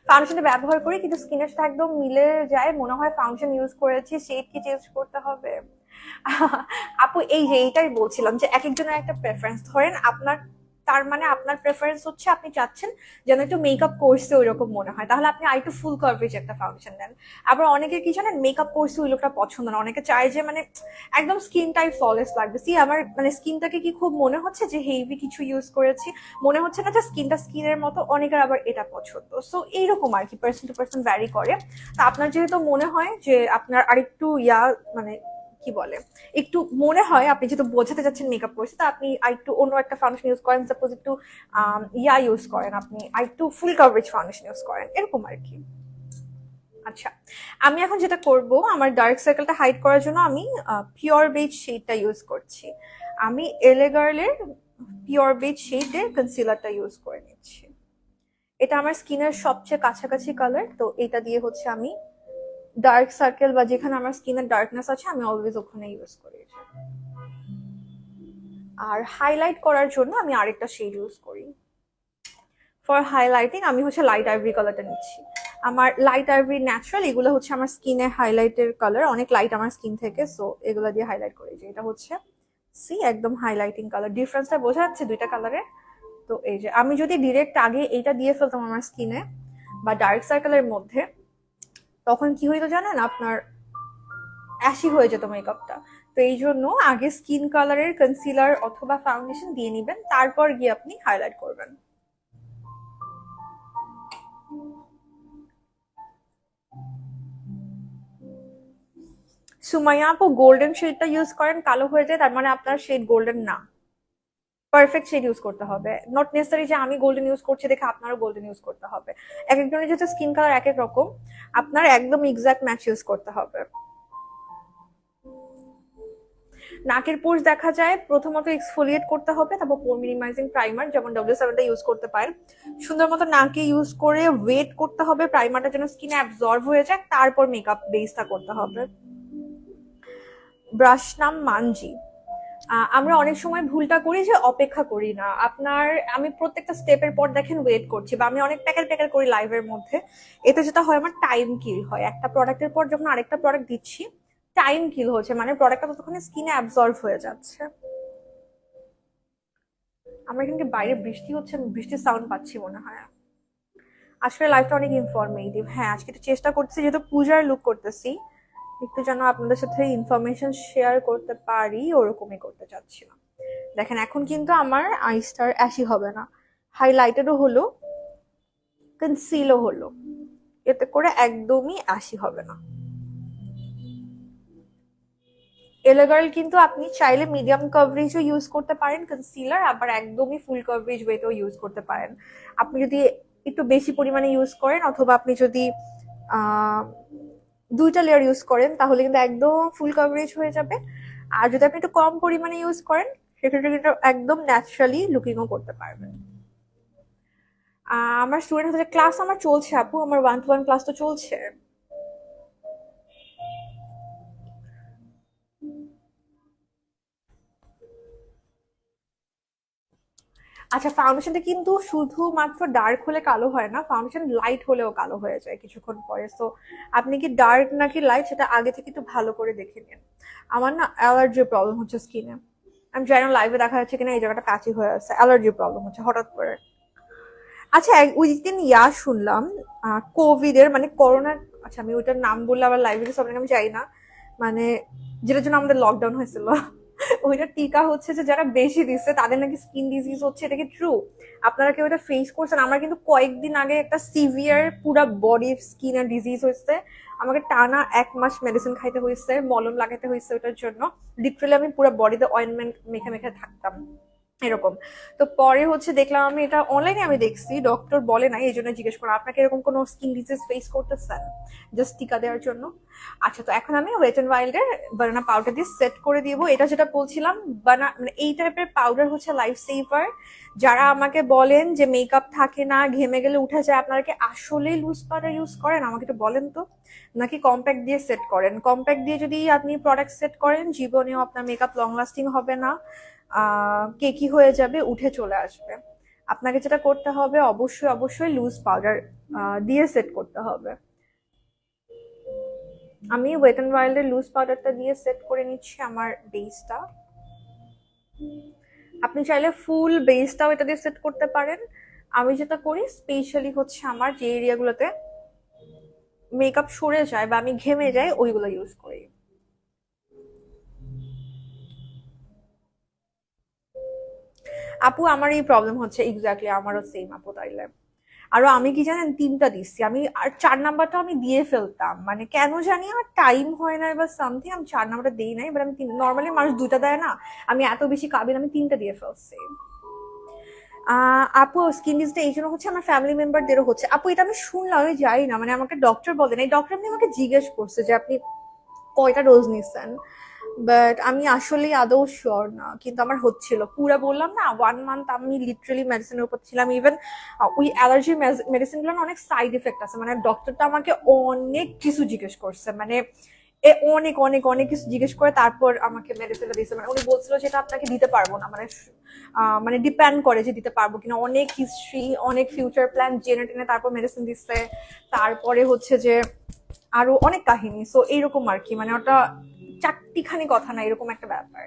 Speaker 1: ফাউন্ডেশনটা ব্যবহার করি কিন্তু স্কিনের সাথে একদম মিলে যায়, মনে হয় ফাউন্ডেশন ইউজ করেছি, শেড কি চেঞ্জ করতে হবে? আপু এই যে এইটাই বলছিলাম যে এক একজনের একটা প্রেফারেন্স, ধরেন আপনার, তার মানে আপনার প্রেফারেন্স হচ্ছে আপনি চাচ্ছেন যেন একটু মেকআপ করছে ওই রকম মনে হয়, তাহলে আপনি আরেকটু ফুল কভারেজ একটা ফাউন্ডেশন দেন। আবার অনেকের কি জানেন, মেকআপ করছে ওই লোকটা পছন্দ না, অনেকে চায় যে মানে একদম স্কিনটাই ফ্ললেস লাগবে। সি আমার মানে স্কিনটাকে কি খুব মনে হচ্ছে যে হেভি কিছু ইউজ করেছি, মনে হচ্ছে না যে স্কিনটা স্কিনের মতো, অনেকের আবার এটা পছন্দ। সো এইরকম আর কি, পার্সন টু পার্সন ভ্যারি করে। তো আপনার যেহেতু মনে হয় যে আপনার আরেকটু মানে কি বলে, একটু মনে হয় আপনি যেহেতু বোঝাতে যাচ্ছেন মেকআপ করছে, তা আপনি আরেকটু অন্য একটা ফাউন্ডেশন ইউজ করেন, সাপোজ একটু ইউজ করেন, আপনি আরেকটু ফুল কভারেজ ফাউন্ডেশন ইউজ করেন, এরকম আর কি। আচ্ছা, আমি এখন যেটা করব, আমার ডার্ক সার্কেলটা হাইড করার জন্য আমি পিওর বেজ শেডটা ইউজ করছি। আমি এলে গার্লের পিওর বেজ শেডের কনসিলারটা ইউজ করে নিচ্ছি। এটা আমার স্কিনের সবচেয়ে কাছাকাছি কালার, তো এটা দিয়ে হচ্ছে আমি ডার্ক সার্কেল বা যেখানে আমার স্কিনের ডার্কনেস আছে আমি অলওয়েজ ওখানে ইউজ করি। আর হাইলাইট করার জন্য আমি আরেকটা শেড ইউজ করি। ফর হাইলাইটিং আমি হচ্ছে লাইট আইভরি কালারটা নিচ্ছি। আমার লাইট আইভরি ন্যাচারাল, এগুলো হচ্ছে আমার স্কিনে হাইলাইটের কালার, অনেক লাইট আমার স্কিন থেকে, সো এগুলো দিয়ে হাইলাইট করি। যে এটা হচ্ছে সি একদম হাইলাইটিং কালার, ডিফারেন্সটা বোঝা যাচ্ছে দুইটা কালারের। তো এই যে আমি যদি ডিরেক্ট আগে এইটা দিয়ে ফেলতাম আমার স্কিনে বা ডার্ক সার্কেলের মধ্যে, তখন কি হইতো জানেন, আপনার অ্যাশি হয়ে যেত মেকআপটা। তো এই জন্য আগে স্কিন কালারের কনসিলার অথবা ফাউন্ডেশন দিয়ে নিবেন, তারপর গিয়ে আপনি হাইলাইট করবেন। সুমাইয়া আপু গোল্ডেন শেডটা ইউজ করেন, কালো হয়ে যায়, তার মানে আপনার শেড গোল্ডেন না। পারফেক্ট শেড ইউজ করতে হবে, নট নেসেসারি যে আমি গোল্ডেন ইউজ করছি দেখে আপনারও গোল্ডেন ইউজ করতে হবে। এক একজনের যেহেতু স্কিন কালার এক এক রকম, আপনার একদম এক্সাক্ট ম্যাচ ইউজ করতে হবে। নাকের পোর্স দেখা যায়, প্রথমত এক্সফোলিয়েট করতে হবে, তারপর পোর মিনিমাইজিং প্রাইমার যেমন W7টা ইউজ করতে পারেন। সুন্দর মতো নাকে ইউজ করে ওয়েট করতে হবে প্রাইমারটা যেন স্কিনে অ্যাবজর্ব হয়ে যায়, তারপর মেকআপ বেসটা করতে হবে। ব্রাশ নাম মানজি। আমরা অনেক সময় ভুলটা করি যে অপেক্ষা করি না, আপনার আমি প্রত্যেকটা স্টেপের পর দেখেন ওয়েট করছি, বা আমি অনেক প্যাকেট প্যাকেট করি লাইভের মধ্যে। এতে যেটা হয় আমার টাইম কিল হয়, একটা প্রোডাক্টের পর যখন আরেকটা প্রোডাক্ট দিচ্ছি টাইম কিল হচ্ছে, মানে প্রোডাক্টটা ততক্ষণে স্কিনে অ্যাবজর্ব হয়ে যাচ্ছে। আমার এখানে বাইরে বৃষ্টি হচ্ছে, বৃষ্টির সাউন্ড পাচ্ছি মনে হয়। আসলে লাইফটা অনেক ইনফরমেটিভ। হ্যাঁ, আজকে একটু চেষ্টা করতেছি, যেহেতু পূজার লুক করতেছি, একটু যেন আপনাদের সাথে ইনফরমেশন শেয়ার করতে পারি, ওরকমই করতে চাচ্ছিলাম। দেখেন এখন কিন্তু আমার আইস্টার অ্যাশি হবে না, হাইলাইটেডও হলো, কনসিলও হলো, এতে করে একদমই অ্যাশি হবে না। এলেগার্ল কিন্তু আপনি চাইলে মিডিয়াম কভারেজও ইউজ করতে পারেন কনসিলার, আবার একদমই ফুল কভারেজ ওয়েতেও ইউজ করতে পারেন। আপনি যদি একটু বেশি পরিমাণে ইউজ করেন, অথবা আপনি যদি দুইটা লেয়ার ইউজ করেন, তাহলে কিন্তু একদম ফুল কভারেজ হয়ে যাবে। আর যদি আপনি একটু কম পরিমাণে ইউজ করেন, সেক্ষেত্রে কিন্তু একদম ন্যাচারালি লুকিংও করতে পারবেন। আমার স্টুডেন্ট হচ্ছে ক্লাস আমার চলছে আপু, আমার 1-to-1 ক্লাস তো চলছে। আচ্ছা, ফাউন্ডেশনটা কিন্তু শুধুমাত্র ডার্ক হলে কালো হয় না, ফাউন্ডেশন লাইট হলেও কালো হয়ে যায় কিছুক্ষণ পরে। সো আপনি কি ডার্ক নাকি লাইট সেটা আগে থেকে একটু ভালো করে দেখে নিন। আমার না অ্যালার্জির প্রবলেম হচ্ছে স্কিনে, আমি জানি না লাইভে দেখা যাচ্ছে কিনা, এই জায়গাটা কাঁচি হয়ে আছে, অ্যালার্জির প্রবলেম হচ্ছে হঠাৎ করে। আচ্ছা, ওই দিন শুনলাম কোভিড এর মানে করোনার, আচ্ছা আমি ওইটার নাম বললে আবার লাইভে সব আমি চাই না, মানে যেটার জন্য আমাদের লকডাউন হয়েছিল, ওইটা টিকা হচ্ছে যে যারা বেশি দিচ্ছে তাদের নাকি স্কিন ডিজিজ হচ্ছে, এটা কি ট্রু? আপনারা কেউ এটা ফেস করছেন? আমার কিন্তু কয়েকদিন আগে একটা সিভিয়ার পুরা বডি স্কিনের ডিজিজ হয়েছে, আমাকে টানা 1 মাস মেডিসিন খাইতে হয়েছে, মলম লাগাতে হয়েছে ওটার জন্য। লিটারালি আমি পুরো বডিতে অয়েন্টমেন্ট মেখে মেখে থাকতাম এরকম। তো পরে হচ্ছে দেখলাম, আমি এটা অনলাইনে আমি দেখছি, ডক্টর বলে নাই, এই জন্য জিজ্ঞেস করা আপনাকে এরকম কোনো স্কিন ডিজিজ ফেস করতেছেন জাস্ট টিকা দেওয়ার জন্য। আচ্ছা, তো এখন আমি ওয়েট এন্ড ওয়াইল্ডের বানানা পাউডার দিয়ে সেট করে দিব। এটা যেটা বলছিলাম, মানে এই টাইপের পাউডার হচ্ছে লাইফ সেভার। যারা আমাকে বলেন যে মেকআপ থাকে না, ঘেমে গেলে উঠে যায়, আপনারা কি আসলেই লুজ পাউডার ইউজ করেন আমাকে একটু বলেন তো, নাকি কম্প্যাক্ট দিয়ে সেট করেন? কম্প্যাক্ট দিয়ে যদি আপনি প্রোডাক্ট সেট করেন, জীবনেও আপনার মেকআপ লং লাস্টিং হবে না, কেকি হয়ে যাবে, উঠে চলে আসবে। আপনাকে যেটা করতে হবে, অবশ্যই অবশ্যই লুজ পাউডার দিয়ে সেট করতে হবে। আমি ওয়েট অ্যান্ড ওয়াইল্ডের লুজ পাউডারটা দিয়ে সেট করে নিচ্ছি আমার বেসটা। আপনি চাইলে ফুল বেসটাও এটা দিয়ে সেট করতে পারেন। আমি যেটা করি স্পেশালি হচ্ছে আমার যে এরিয়াগুলোতে মেকআপ সরে যায় বা আমি ঘেমে যাই ওইগুলো ইউজ করি। আপু আমার এই প্রবলেম হচ্ছে, এক্স্যাক্টলি আমারও সেম আপু। তাইলে আরো আমি কি জানেন 3টা দিচ্ছি আমি, আর 4 নাম্বারটা আমি দিয়ে ফেলতাম, মানে কেন জানি আমার টাইম হয় না বা সামথিং, আমি 4 নাম্বারটা দিই নাই। এবার আমি নর্মালি মানুষ 2টা দেয় না, আমি এত বেশি কাবিন আমি 3টা দিয়ে ফেলছি। আপু স্কিন ডিজিজটা এই জন্য হচ্ছে আমার ফ্যামিলি মেম্বারদেরও হচ্ছে। আপু এটা আমি শুনলাম, আমি যাই না, মানে আমাকে ডক্টর বলেন, এই ডক্টর আপনি আমাকে জিজ্ঞেস করছে যে আপনি কয়টা ডোজ নিচ্ছেন, বাট আমি আসলে আদৌ শিওর না। কিন্তু আমার হচ্ছিল পুরা, বললাম না 1 মান্থ আমি লিটারালি মেডিসিনের উপর ছিলাম। ইভেন ওই অ্যালার্জি মেডিসিন গুলো অনেক সাইড এফেক্ট আছে, মানে ডক্টরটা আমাকে অনেক কিছু জিজ্ঞেস করছে, মানে অনেক অনেক অনেক কিছু জিজ্ঞেস করে তারপর আমাকে মেডিসিনটা দিয়েছে। মানে উনি বলছিল যে এটা আপনাকে দিতে পারবো না, মানে মানে ডিপেন্ড করে যে দিতে পারবো কিনা, অনেক হিস্ট্রি অনেক ফিউচার প্ল্যান জেনে টেনে তারপর মেডিসিন দিচ্ছে। তারপরে হচ্ছে যে আরো অনেক কাহিনী, সো এইরকম আর কি, মানে ওটা চারটিখানি কথা না, এরকম একটা ব্যাপার।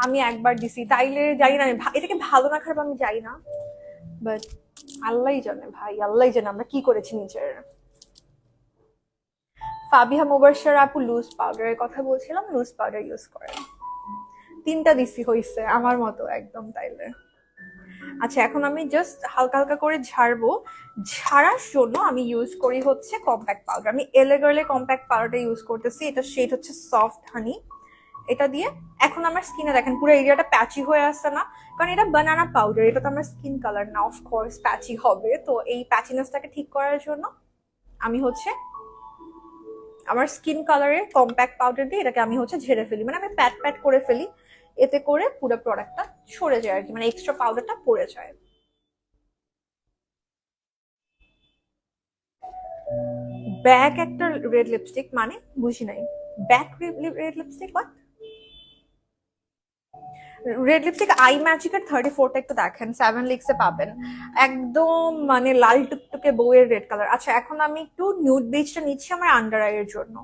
Speaker 1: আমি একবার দিছি, তাইলে জানি না এটাকে ভালো না খারাপ আমি জানি না, বাট আল্লাহই জানে ভাই, আল্লাহই জানে আমরা কি করেছি নিজের। ফাবিহা মুবারশার আপু লুজ পাউডারের কথা বলছিলাম, লুজ পাউডার ইউজ করেন। 3টা দিছি হইছে আমার মতো একদম। তাইলে আচ্ছা, এখন আমি জাস্ট হালকা হালকা করে ঝাড়বো। ঝাড়ার জন্য আমি ইউজ করি হচ্ছে কম্প্যাক্ট পাউডার। আমি এলে গার্লে কম্প্যাক্ট পাউডারটা ইউজ করতেছি, এটা শেড হচ্ছে সফট হানি। এটা দিয়ে এখন আমার স্কিনে দেখেন পুরো এরিয়াটা প্যাচি হয়ে আসছে না, কারণ এটা বানানা পাউডার, এটা তো আমার স্কিন কালার না, অফকোর্স প্যাচি হবে। তো এই প্যাচিনেসটাকে ঠিক করার জন্য আমি হচ্ছে আমার স্কিন কালারের কম্প্যাক্ট পাউডার দিয়ে এটাকে আমি হচ্ছে ঝেড়ে ফেলি, মানে আমি প্যাট প্যাট করে ফেলি, এতে করে পুরো প্রোডাক্টটা সরে যায় আর কি, মানে এক্সট্রা পাউডারটা পড়ে যায়। ব্যাক একটা রেড লিপস্টিক মানে বুঝি নাই, back red lipstick what? Red lipstick I ম্যাজিকের 34টা একটু দেখেন, 7 লিক্সে পাবেন, একদম মানে লাল টুকটুকে বউয়ের রেড কালার। আচ্ছা, এখন আমি একটু নিউড বেজটা নিচ্ছি আমার আন্ডার আই এর জন্য,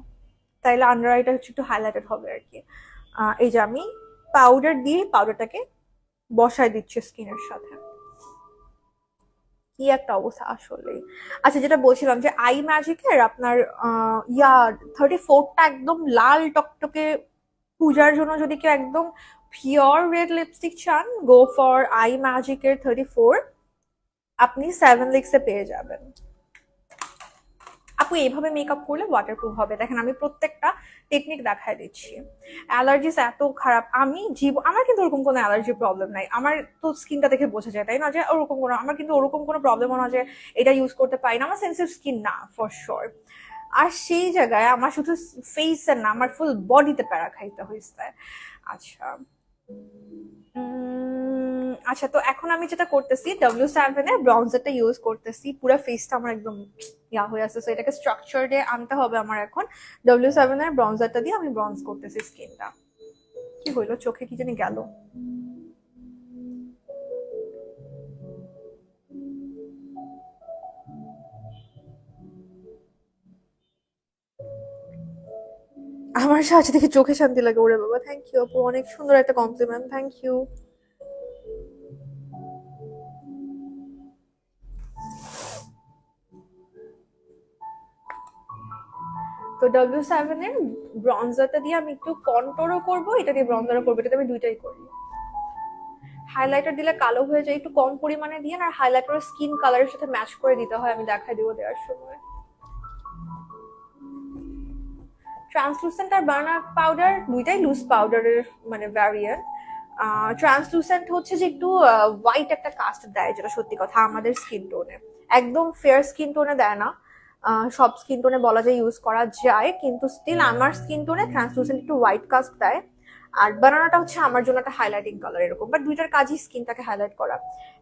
Speaker 1: তাইলে আন্ডার আইটা হচ্ছে একটু হাইলাইটেড হবে আর কি। এই যে আমি পাউডার দিয়ে পাউডারটাকে বসায় দিচ্ছি স্কিনের সাথে। কি একটা অবস্থা আসলে। আচ্ছা, যেটা বলছিলাম যে আই ম্যাজিকের আপনার ইয়া 34টা একদম লাল টকটকে পূজার জন্য যদি কেউ একদম পিওর রেড লিপস্টিক চান, গো ফর আই ম্যাজিকের 34। আপনি 7 লিক্সে পেয়ে যাবেন। আপু এইভাবে মেকআপ করলে ওয়াটারপ্রুফ হবে, দেখেন আমি প্রত্যেকটা টেকনিক দেখায় দিচ্ছি। অ্যালার্জিস এত খারাপ, আমি আমার কিন্তু ওরকম কোনো অ্যালার্জি প্রবলেম নাই, আমার তো স্কিনটা দেখে বোঝা যায়, তাই না, যে ওরকম কোনো, আমার কিন্তু ওরকম কোনো প্রবলেমও না যে এটা ইউজ করতে পারি না, আমার সেন্সিটিভ স্কিন না ফর শিওর। আর সেই জায়গায় আমার শুধু ফেসের না, আমার ফুল বডিতে প্যারা খাইতে হয়েছে। আচ্ছা, আচ্ছা, তো এখন আমি যেটা করতেছি W7 এর ব্রঞ্জারটা ইউজ করতেছি, পুরো ফেসটা আমার একদম ইয়া হয়ে আসছে, এটাকে স্ট্রাকচারে আনতে হবে আমার এখন। W7 এর ব্রঞ্জারটা দিয়ে আমি ব্রঞ্জ করতেছি স্কিনটা। কি হইলো, চোখে কি জানি গেল। আমার সাহায্য দেখে চোখে শান্তি লাগে, ওরে বাবা, থ্যাংক ইউ আপু, অনেক সুন্দর একটা কমপ্লিমেন্ট, থ্যাংক ইউ। তো W7 এর ব্রঞ্জারটা দিয়ে আমি একটু কন্ট্রোলও করবো, এটা দিয়ে ব্রঞ্জারও করবো, এটাতে আমি দুইটাই করি। হাইলাইটার দিলে কালো হয়ে যায়, একটু কম পরিমাণে দিয়ে, আর হাইলাইটার স্কিন কালারের সাথে ম্যাচ করে দিতে হয়, আমি দেখাই দিব দেওয়ার সময়। ট্রান্সলুসেন্ট আর বার্নার পাউডার দুইটাই লুজ পাউডারের মানে ভ্যারিয়েন্ট। ট্রান্সলুসেন্ট হচ্ছে যে একটু হোয়াইট একটা কাস্ট দেয়, যেটা সত্যি কথা আমাদের স্কিন টোনে, একদম ফেয়ার স্কিন টোনে দেয় না। সব স্কিন টোনে বলা যায় ইউজ করা যায়, কিন্তু স্টিল আমার স্কিন টোনে ট্রান্সলুসেন্ট একটু হোয়াইট কাস্ট দেয়। আর বানানাটা হচ্ছে আমার জন্য একটা হাইলাইটিং কালার এরকম, বাট দুইটার কাজই স্কিনটাকে হাইলাইট করা,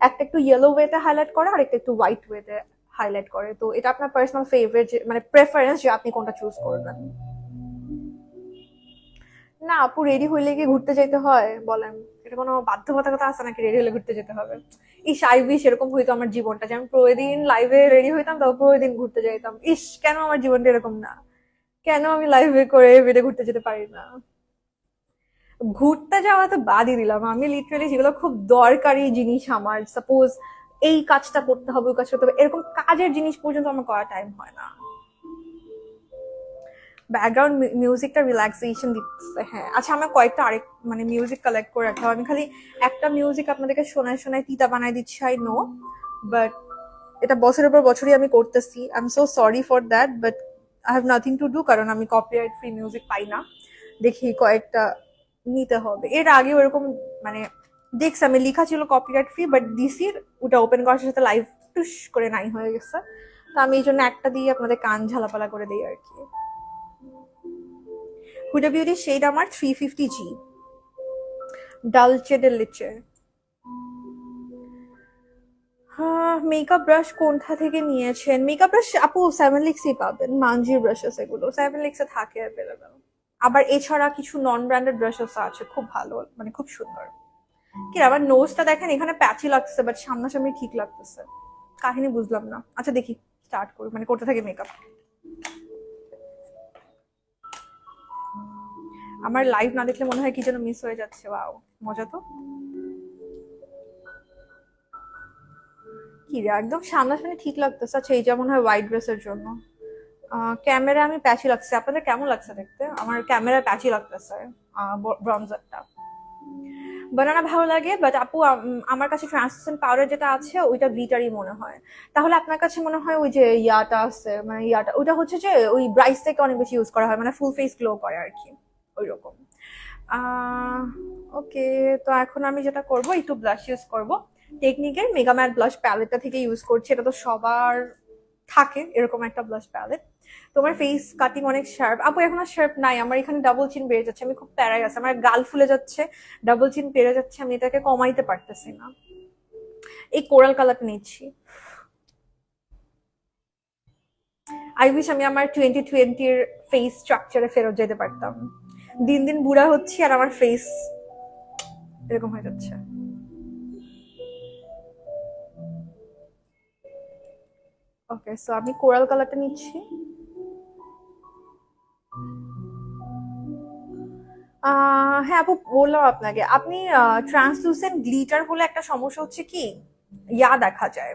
Speaker 1: একটা একটু ইয়েলো ওয়েতে হাইলাইট করা আর একটা একটু হোয়াইট ওয়েতে হাইলাইট করে। তো এটা আপনার পার্সোনাল ফেভারিট, মানে প্রেফারেন্স যে আপনি কোনটা চুজ করবেন। না আপু, রেডি হইলে কি ঘুরতে যাইতে হয় বলেন, এটা কোনো বাধ্যবাধকতা আছে নাকি রেডি হলে ঘুরতে যেতে হবে? ইস, আই উইশ এরকম হইতো আমার জীবনটা, যে আমি প্রতিদিন লাইভে রেডি হইতাম, তাও প্রতিদিন ঘুরতে যাইতাম। ইস, কেন আমার জীবনটা এরকম না? কেন আমি লাইভে করে বেডে ঘুরতে যেতে পারি না? ঘুরতে যাওয়া তো বাদই দিলাম, আমি লিটারালি যেগুলো খুব দরকারি জিনিস আমার, সাপোজ এই কাজটা করতে হবে, ওই কাজটা করতে হবে, এরকম কাজের জিনিস পর্যন্ত আমার করার টাইম হয় না। ব্যাকগ্রাউন্ড মিউজিকটা রিল্যাক্সেশন দিচ্ছে। হ্যাঁ, আচ্ছা, আমার কয়েকটা আরেক মানে মিউজিক কালেক্ট করে রাখা হবে। আমি খালি একটা মিউজিক আপনাদেরকে শোনায় শোনায় তিতা বানাই দিচ্ছি, আই নো, বাট এটা বছরের পর বছরই আমি করতেছি। I am so sorry for that, but I have nothing to do, কারণ আমি কপিরাইট ফ্রি মিউজিক পাই না। দেখি কয়েকটা নিতে হবে। এর আগেও এরকম মানে দেখছি আমি, লেখা ছিল কপিরাইট ফ্রি, বাট ডিসির ওটা ওপেন করার সাথে লাইভ টুস করে নাই হয়ে গেছে। তো আমি এই জন্য একটা দিয়ে আপনাদের কান ঝালাপালা করে দিই আর কি। হুডা বিউটি শেড আমার 350G, ডালচে ডেলিচে। হ্যাঁ, মেকআপ ব্রাশ কোনটা থেকে নিয়েছেন? মেকআপ ব্রাশ আপু 7 লিক্সই পাবেন, মানজির ব্রাশেস, এগুলো 7 লিক্সে থাকে অ্যাভেলেবেল। আবার এছাড়া কিছু নন ব্র্যান্ডেড ব্রাশেস আছে, খুব ভালো, মানে খুব সুন্দর। কি আমার নোজটা দেখেন, এখানে প্যাচি লাগছে, বাট সামনাসামনি ঠিক লাগতেছে। কাহিনী বুঝলাম না। আচ্ছা দেখি, স্টার্ট করি, মানে করতে থাকি মেকআপ। আমার লাইভ না দেখলে মনে হয় কি যেন মিস হয়ে যাচ্ছে। ওয়াও, মজা তো। কি রে, একদম সামনাসামনি ঠিক লাগতেছে। আচ্ছা, এই যেমন হয় হোয়াইট ড্রেসের জন্য। ক্যামেরা আমি প্যাচি লাগছে, আপনাদের কেমন লাগছে দেখতে? আমার ক্যামেরা প্যাচি লাগতেছে ব্রঞ্জারটা। বানানা ভালো লাগে, বাট আপু আমার কাছে ট্রান্সলুসেন্ট পাউডার যেটা আছে ওইটা গ্লিটারই মনে হয়। তাহলে আপনার কাছে মনে হয় ওই যে ইয়াটা আছে, মানে ইয়াটা ওইটা হচ্ছে যে ওই ব্রাইস থেকে অনেক বেশি ইউজ করা হয়, মানে ফুল ফেস গ্লো করে আর কি, ওই রকম। ওকে, তো এখন আমি যেটা করব, একটু ব্লাশ ইউজ করব। টেকনিকের মেগা ম্যাট ব্লাশ প্যালেটটা থেকে ইউজ করছি। এটা তো সবার থাকে এরকম একটা ব্লাশ প্যালেট। তোমার ফেস কাটিং অনেক শার্প। আপু এখন আর শার্প নাই, আমার এখানে ডাবল চিন বেড়ে যাচ্ছে, আমি খুব প্যারাই আছি, আমার গাল ফুলে যাচ্ছে, ডাবল চিন বেড়ে যাচ্ছে, আমি এটাকে কমাইতে পারতেছি না। এই কোরাল কালারটা নিচ্ছি। আই উইশ আমি আমার 2020-র ফেস স্ট্রাকচারে ফেরত যেতে পারতাম। দিন দিন বুড়া হচ্ছি আর আমার ফেস এরকম হয়ে যাচ্ছে। ওকে, সো আমি কোরাল কালারটা নিচ্ছি। হ্যাঁ আপু, বললাম আপনাকে, আপনি ট্রান্সলুসেন্ট গ্লিটার হলে একটা সমস্যা হচ্ছে কি, ইয়া দেখা যায়,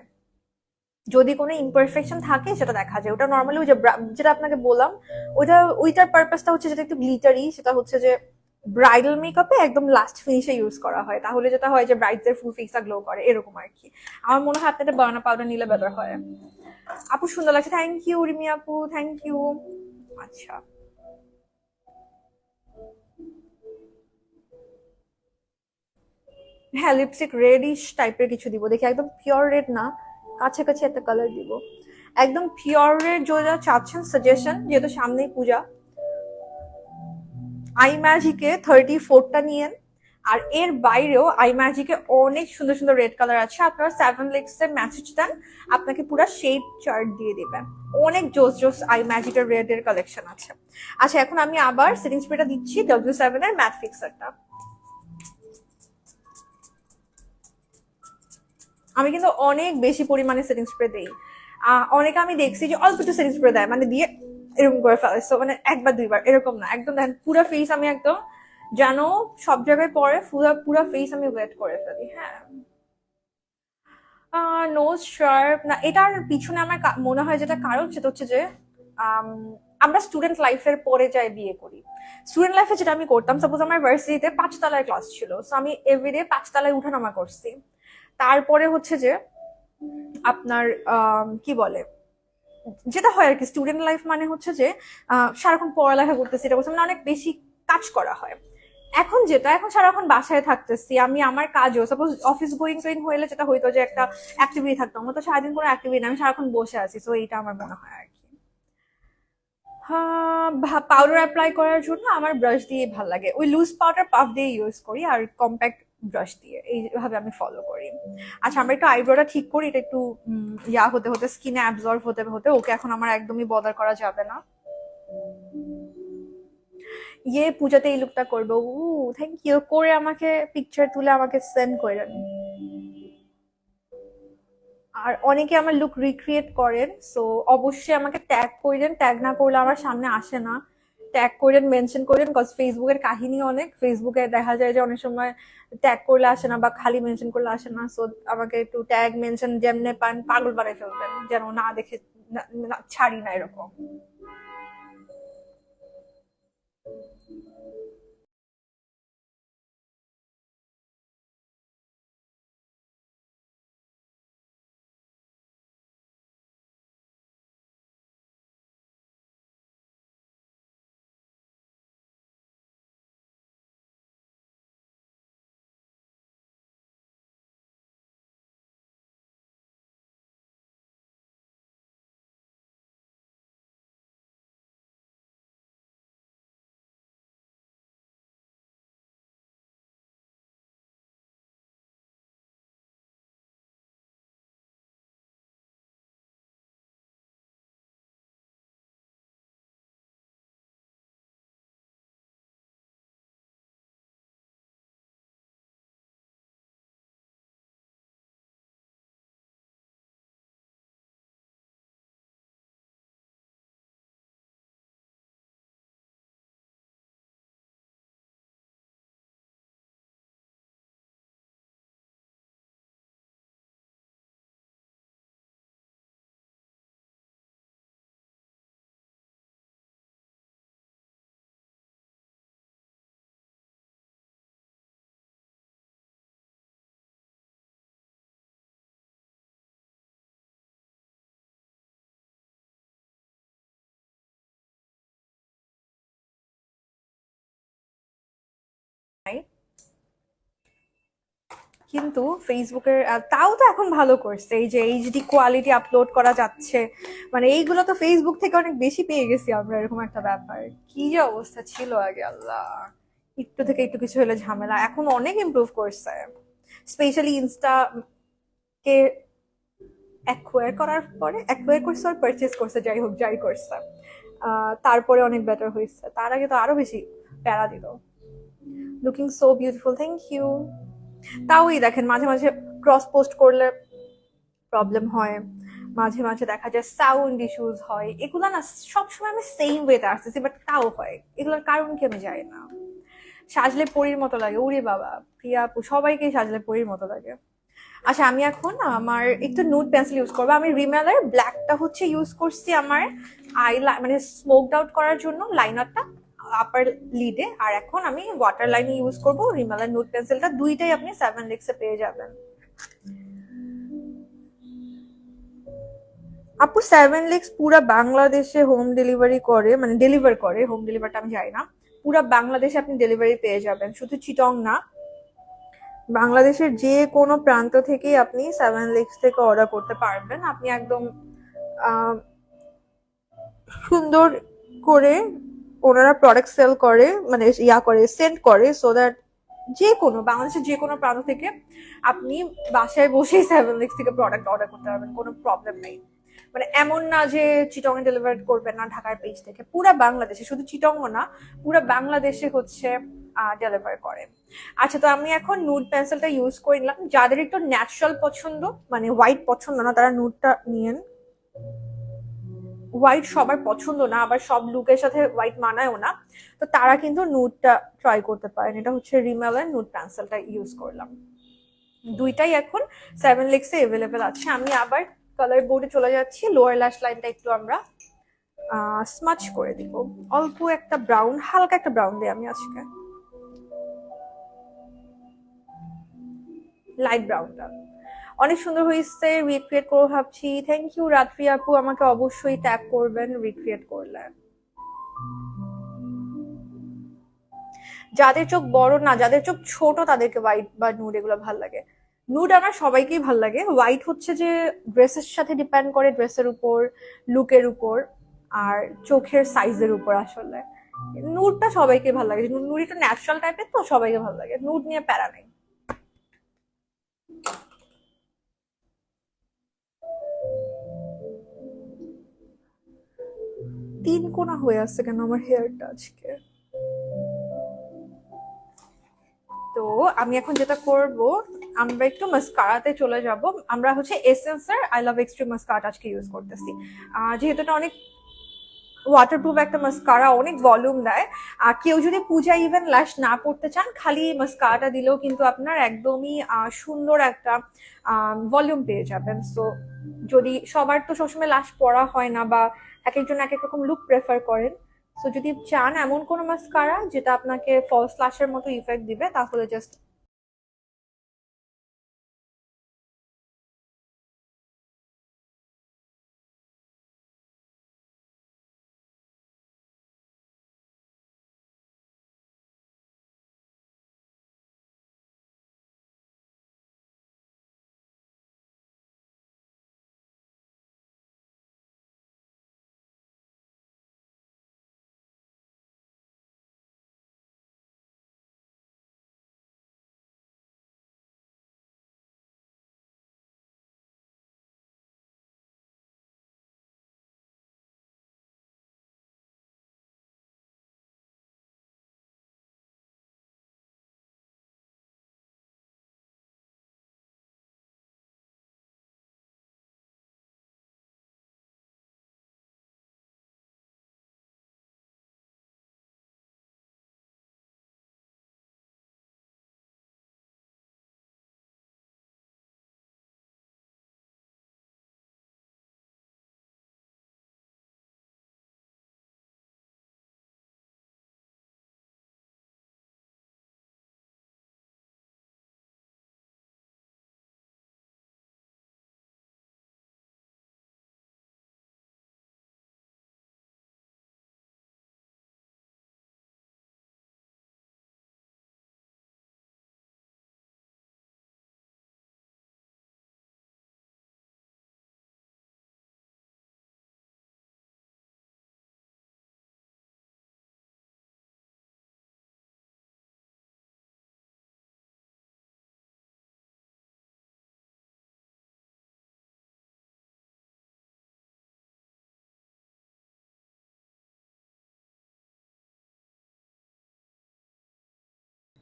Speaker 1: যদি কোনো ইমপারফেকশন থাকে সেটা দেখা যায়। ওটা নর্মালি ওই যে যেটা আপনাকে বললাম, ওইটার পারপাসটা হচ্ছে যেটা একটু গ্লিটারি, সেটা হচ্ছে যে ব্রাইডাল মেকআপে একদম লাস্ট ফিনিশে ইউজ করা হয়, তাহলে যেটা হয় যে ব্রাইডদের ফুল ফেসটা গ্লো করে, এরকম আর কি। আমার মনে হয় আপনাদের বানানা পাউডার নিলে বেটার হয়। আপু সুন্দর লাগছে, থ্যাংক ইউ রিমি আপু, থ্যাংক ইউ। আচ্ছা, হ্যাঁ, লিপস্টিক রেডিশ টাইপের কিছু দিব, দেখি একদম পিওর রেড না, কাছাকাছি একটা কালার দিব। একদম পিওর রেড যেটা চাচ্ছেন সাজেশন, যেহেতু সামনেই পূজা, আই ম্যাজিকে 34টা নিয়েন। আর এর বাইরেও আই ম্যাজিকে অনেক সুন্দর সুন্দর রেড কালার আছে, আপনারা 7 লিক্সের মেসেজ দেন, আপনাকে পুরো শেড চার্ট দিয়ে দেবেন। অনেক জোস জোস আই ম্যাজিকের রেড এর কালেকশন আছে। আচ্ছা, এখন আমি আবার সেটিং স্প্রেটা দিচ্ছি, W7 এর ম্যাট ফিক্সারটা। আমি কিন্তু অনেক বেশি পরিমাণে সেটিং স্প্রে দিই। অনেকে আমি দেখছি যে অল্প একটু সেটিং স্প্রে দেয়, মানে দিয়ে এরকম করে ফেলে, মানে একবার দুইবার এরকম না, একদম দেখেন পুরো ফেস আমি একদম যেন সব জায়গায় পরে পুরো পুরো ফেস আমি ওয়েট করে ফেলি। হ্যাঁ, নোজ শার্প না, এটার পিছনে আমার মনে হয় যেটা কারণ, সেটা হচ্ছে যে আমরা স্টুডেন্ট লাইফের পরে যাই বিয়ে করি। স্টুডেন্ট লাইফে যেটা আমি করতাম, সাপোজ আমার ভার্সিটিতে 5 তলায় ক্লাস ছিল, সো আমি এভরিডে 5 তলায় উঠানামা করছি। তারপরে হচ্ছে যে আপনার কি বলে, যেটা হয় আর কি, স্টুডেন্ট লাইফ মানে হচ্ছে যে সারাক্ষণ পড়ালেখা করতেছি, এটা বলছে, মানে অনেক বেশি কাজ করা হয়। এখন যেটা, এখন সারাক্ষণ বাসায় থাকতেছি, আমি আমার কাজও সাপোজ অফিস গোয়িং টোয়িং হইলে যেটা হইতো যে একটা অ্যাক্টিভিটি থাকতো, আমার তো সারাদিন কোনো অ্যাক্টিভিটি না, আমি সারাক্ষণ বসে আছি, তো এইটা আমার মনে হয় আর কি। হ্যাঁ, পাউডার অ্যাপ্লাই করার জন্য আমার ব্রাশ দিয়ে ভালো লাগে, ওই লুজ পাউডার পাফ দিয়ে ইউজ করি, আর কম্প্যাক্ট ব্রাশ দিয়ে, এইভাবে আমি ফলো করি। আচ্ছা, আমরা একটু আইব্রোটা ঠিক করি, এটা একটু ইয়া হতে হতে, স্কিনে অ্যাবজর্ব হতে হতে, ওকে এখন আমার একদমই বদার করা যাবে না। পূজাতে এই লুকটা করবো। Thank you. করে আমাকে পিকচার তুলে আমাকে সেন্ড করেন। আর অনেকে আমার লুক রিক্রিয়েট করেন, সো অবশ্যই আমাকে ট্যাগ করেন। ট্যাগ না করলে আমার সামনে আসে না। ট্যাগ করেন, মেনশন করেন, কজ ফেসবুকের কাহিনী অনেক। ফেসবুকে দেখা যায় যে অনেক সময় ট্যাগ করলে আসে না বা খালি মেনশন করলে আসে না। সো আমাকে একটু ট্যাগ মেনশন যেমনে পান পাগল বানাই ফেলবেন, যেন না দেখে ছাড়ি না এরকম। কিন্তু ফেসবুকের তাও তো এখন ভালো করছে, এই যে এইচডি কোয়ালিটি আপলোড করা যাচ্ছে, মানে এইগুলো তো ফেসবুক থেকে অনেক বেশি পেয়ে গেছি আমরা, এরকম একটা ব্যাপার। কি যে অবস্থা ছিল আগে, আল্লাহ! একটু থেকে একটু কিছু হলে ঝামেলা, এখন অনেক ইমপ্রুভ করছে। স্পেশালি ইনস্টা কে অ্যাকোয়ার করার পরে, অ্যাকোয়ার করছে আর পারচেস করছে, যাই হোক যাই করছে, তারপরে অনেক বেটার হয়েছে। তার আগে তো আরো বেশি প্যারা দিল। Looking so beautiful, thank you. তাও এই দেখেন মাঝে মাঝে ক্রস পোস্ট করলে প্রবলেম হয়, মাঝে মাঝে দেখা যায় সাউন্ড ইস্যুজ হয়। এগুলো না সবসময় আমি সেম ওয়েতে আসতেছি, বাট তাও হয়। এগুলোর কারণ কি আমি জানি না। সাজলে পরীর মতো লাগে, উড়ে বাবা! প্রিয়া আপু সবাইকে সাজলে পরীর মতো লাগে। আচ্ছা, আমি এখন আমার একটু নুড পেন্সিল ইউজ করবো। আমি রিমেলের ব্ল্যাকটা হচ্ছে ইউজ করছি আমার মানে স্মোকড আউট করার জন্য, লাইনারটা আপার লিডে। আর এখন আমি ওয়াটার লাইনে ইউজ করবো রিমেলের নুড পেন্সিলটা। দুইটাই আপনি 7 লিক্সে পেয়ে যাবেন। আপু 7 লিক্স পুরা বাংলাদেশে হোম ডেলিভারি করে, মানে ডেলিভার করে, হোম ডেলিভারিটা আমি জানি না। পুরা বাংলাদেশে আপনি ডেলিভারি পেয়ে যাবেন, শুধু চিটং না, বাংলাদেশের যে কোনো প্রান্ত থেকেই আপনি 7 লিক্স থেকে অর্ডার করতে পারবেন। আপনি একদম আহ, সুন্দর করে ওনারা প্রোডাক্ট সেল করে, মানে করে সেন্ড করে, সো দ্যাট যে কোনো বাংলাদেশের যে কোনো প্রান্ত থেকে আপনি বাসায় বসেই 7 লিক্স থেকে প্রোডাক্ট অর্ডার করতে পারবেন, কোনো প্রবলেম নেই। মানে এমন না যে চিটং এ ডেলিভার করবেন না ঢাকার পেজ থেকে, পুরা বাংলাদেশে, শুধু চিটং না, পুরা বাংলাদেশে হচ্ছে ডেলিভার করে। আচ্ছা, তো আমি এখন নুড পেন্সিলটা ইউজ করে নিলাম। যাদের একটু ন্যাচারাল পছন্দ, মানে হোয়াইট পছন্দ না, তারা নুডটা নিয়েন। হোয়াইট সবার পছন্দ না, আবার সব লুকের সাথে হোয়াইট মানায়ও না, তো তারা কিন্তু নুডটা ট্রাই করতে পারেন। এটা হচ্ছে রিমেলের নুড পেন্সিলটা ইউজ করলাম। দুইটাই এখন 7 লিক্সে এভেলেবেল আছে। আমি আবার কালার বোর্ডে চলে যাচ্ছি। লোয়ার ল্যাশ লাইনটা একটু আমরা স্মাচ করে দিব। অল্প একটা ব্রাউন, হালকা একটা ব্রাউন দিই আমি আজকে, লাইট ব্রাউনটা। অনেক সুন্দর হয়েছে, রিক্রিয়েট করবো ভাবছি। থ্যাংক ইউ রাত্রি আপু, আমাকে অবশ্যই ট্যাগ করবেন রিক্রিয়েট করলে। যাদের চোখ বড় না, যাদের চোখ ছোট, তাদেরকে হোয়াইট বা নুড এগুলো ভাল লাগে। নুড আমার সবাইকেই ভাল লাগে। হোয়াইট হচ্ছে যে ড্রেসের সাথে ডিপেন্ড করে, ড্রেসের উপর, লুকের উপর, আর চোখের সাইজের উপর আসলে। নুডটা সবাইকে ভাল লাগে, নুড একটু ন্যাচারাল টাইপের, তো সবাইকে ভাল লাগে। নুড নিয়ে প্যারা নেই। তিন কোনা হয়ে আসছে কেন আমার হেয়ারটা আজকে? আমি এখন যেটা করব, আমরা একটু মাস্কারাতে চলে যাব। আমরা হচ্ছে এসেন্সের আই লাভ এক্সট্রিম মাস্কারা আজকে ইউজ করতেছি, যেহেতু এটা অনেক ওয়াটারপ্রুফ একটা মাস্কারা, অনেক ভলিউম দেয়। আর কেউ যদি পূজা ইভেন ল্যাশ না করতে চান, খালি মাস্কারাটা দিলেও কিন্তু আপনার একদমই সুন্দর একটা ভলিউম পেয়ে যাবেন। সো যদি সবার তো সবসময় ল্যাশ পরা হয় না, বা এক একজন এক এক রকম লুক প্রেফার করেন, সো যদি চান এমন কোনো মাস্কারা যেটা আপনাকে ফলস ল্যাশের মতো ইফেক্ট দিবে, তাহলে জাস্ট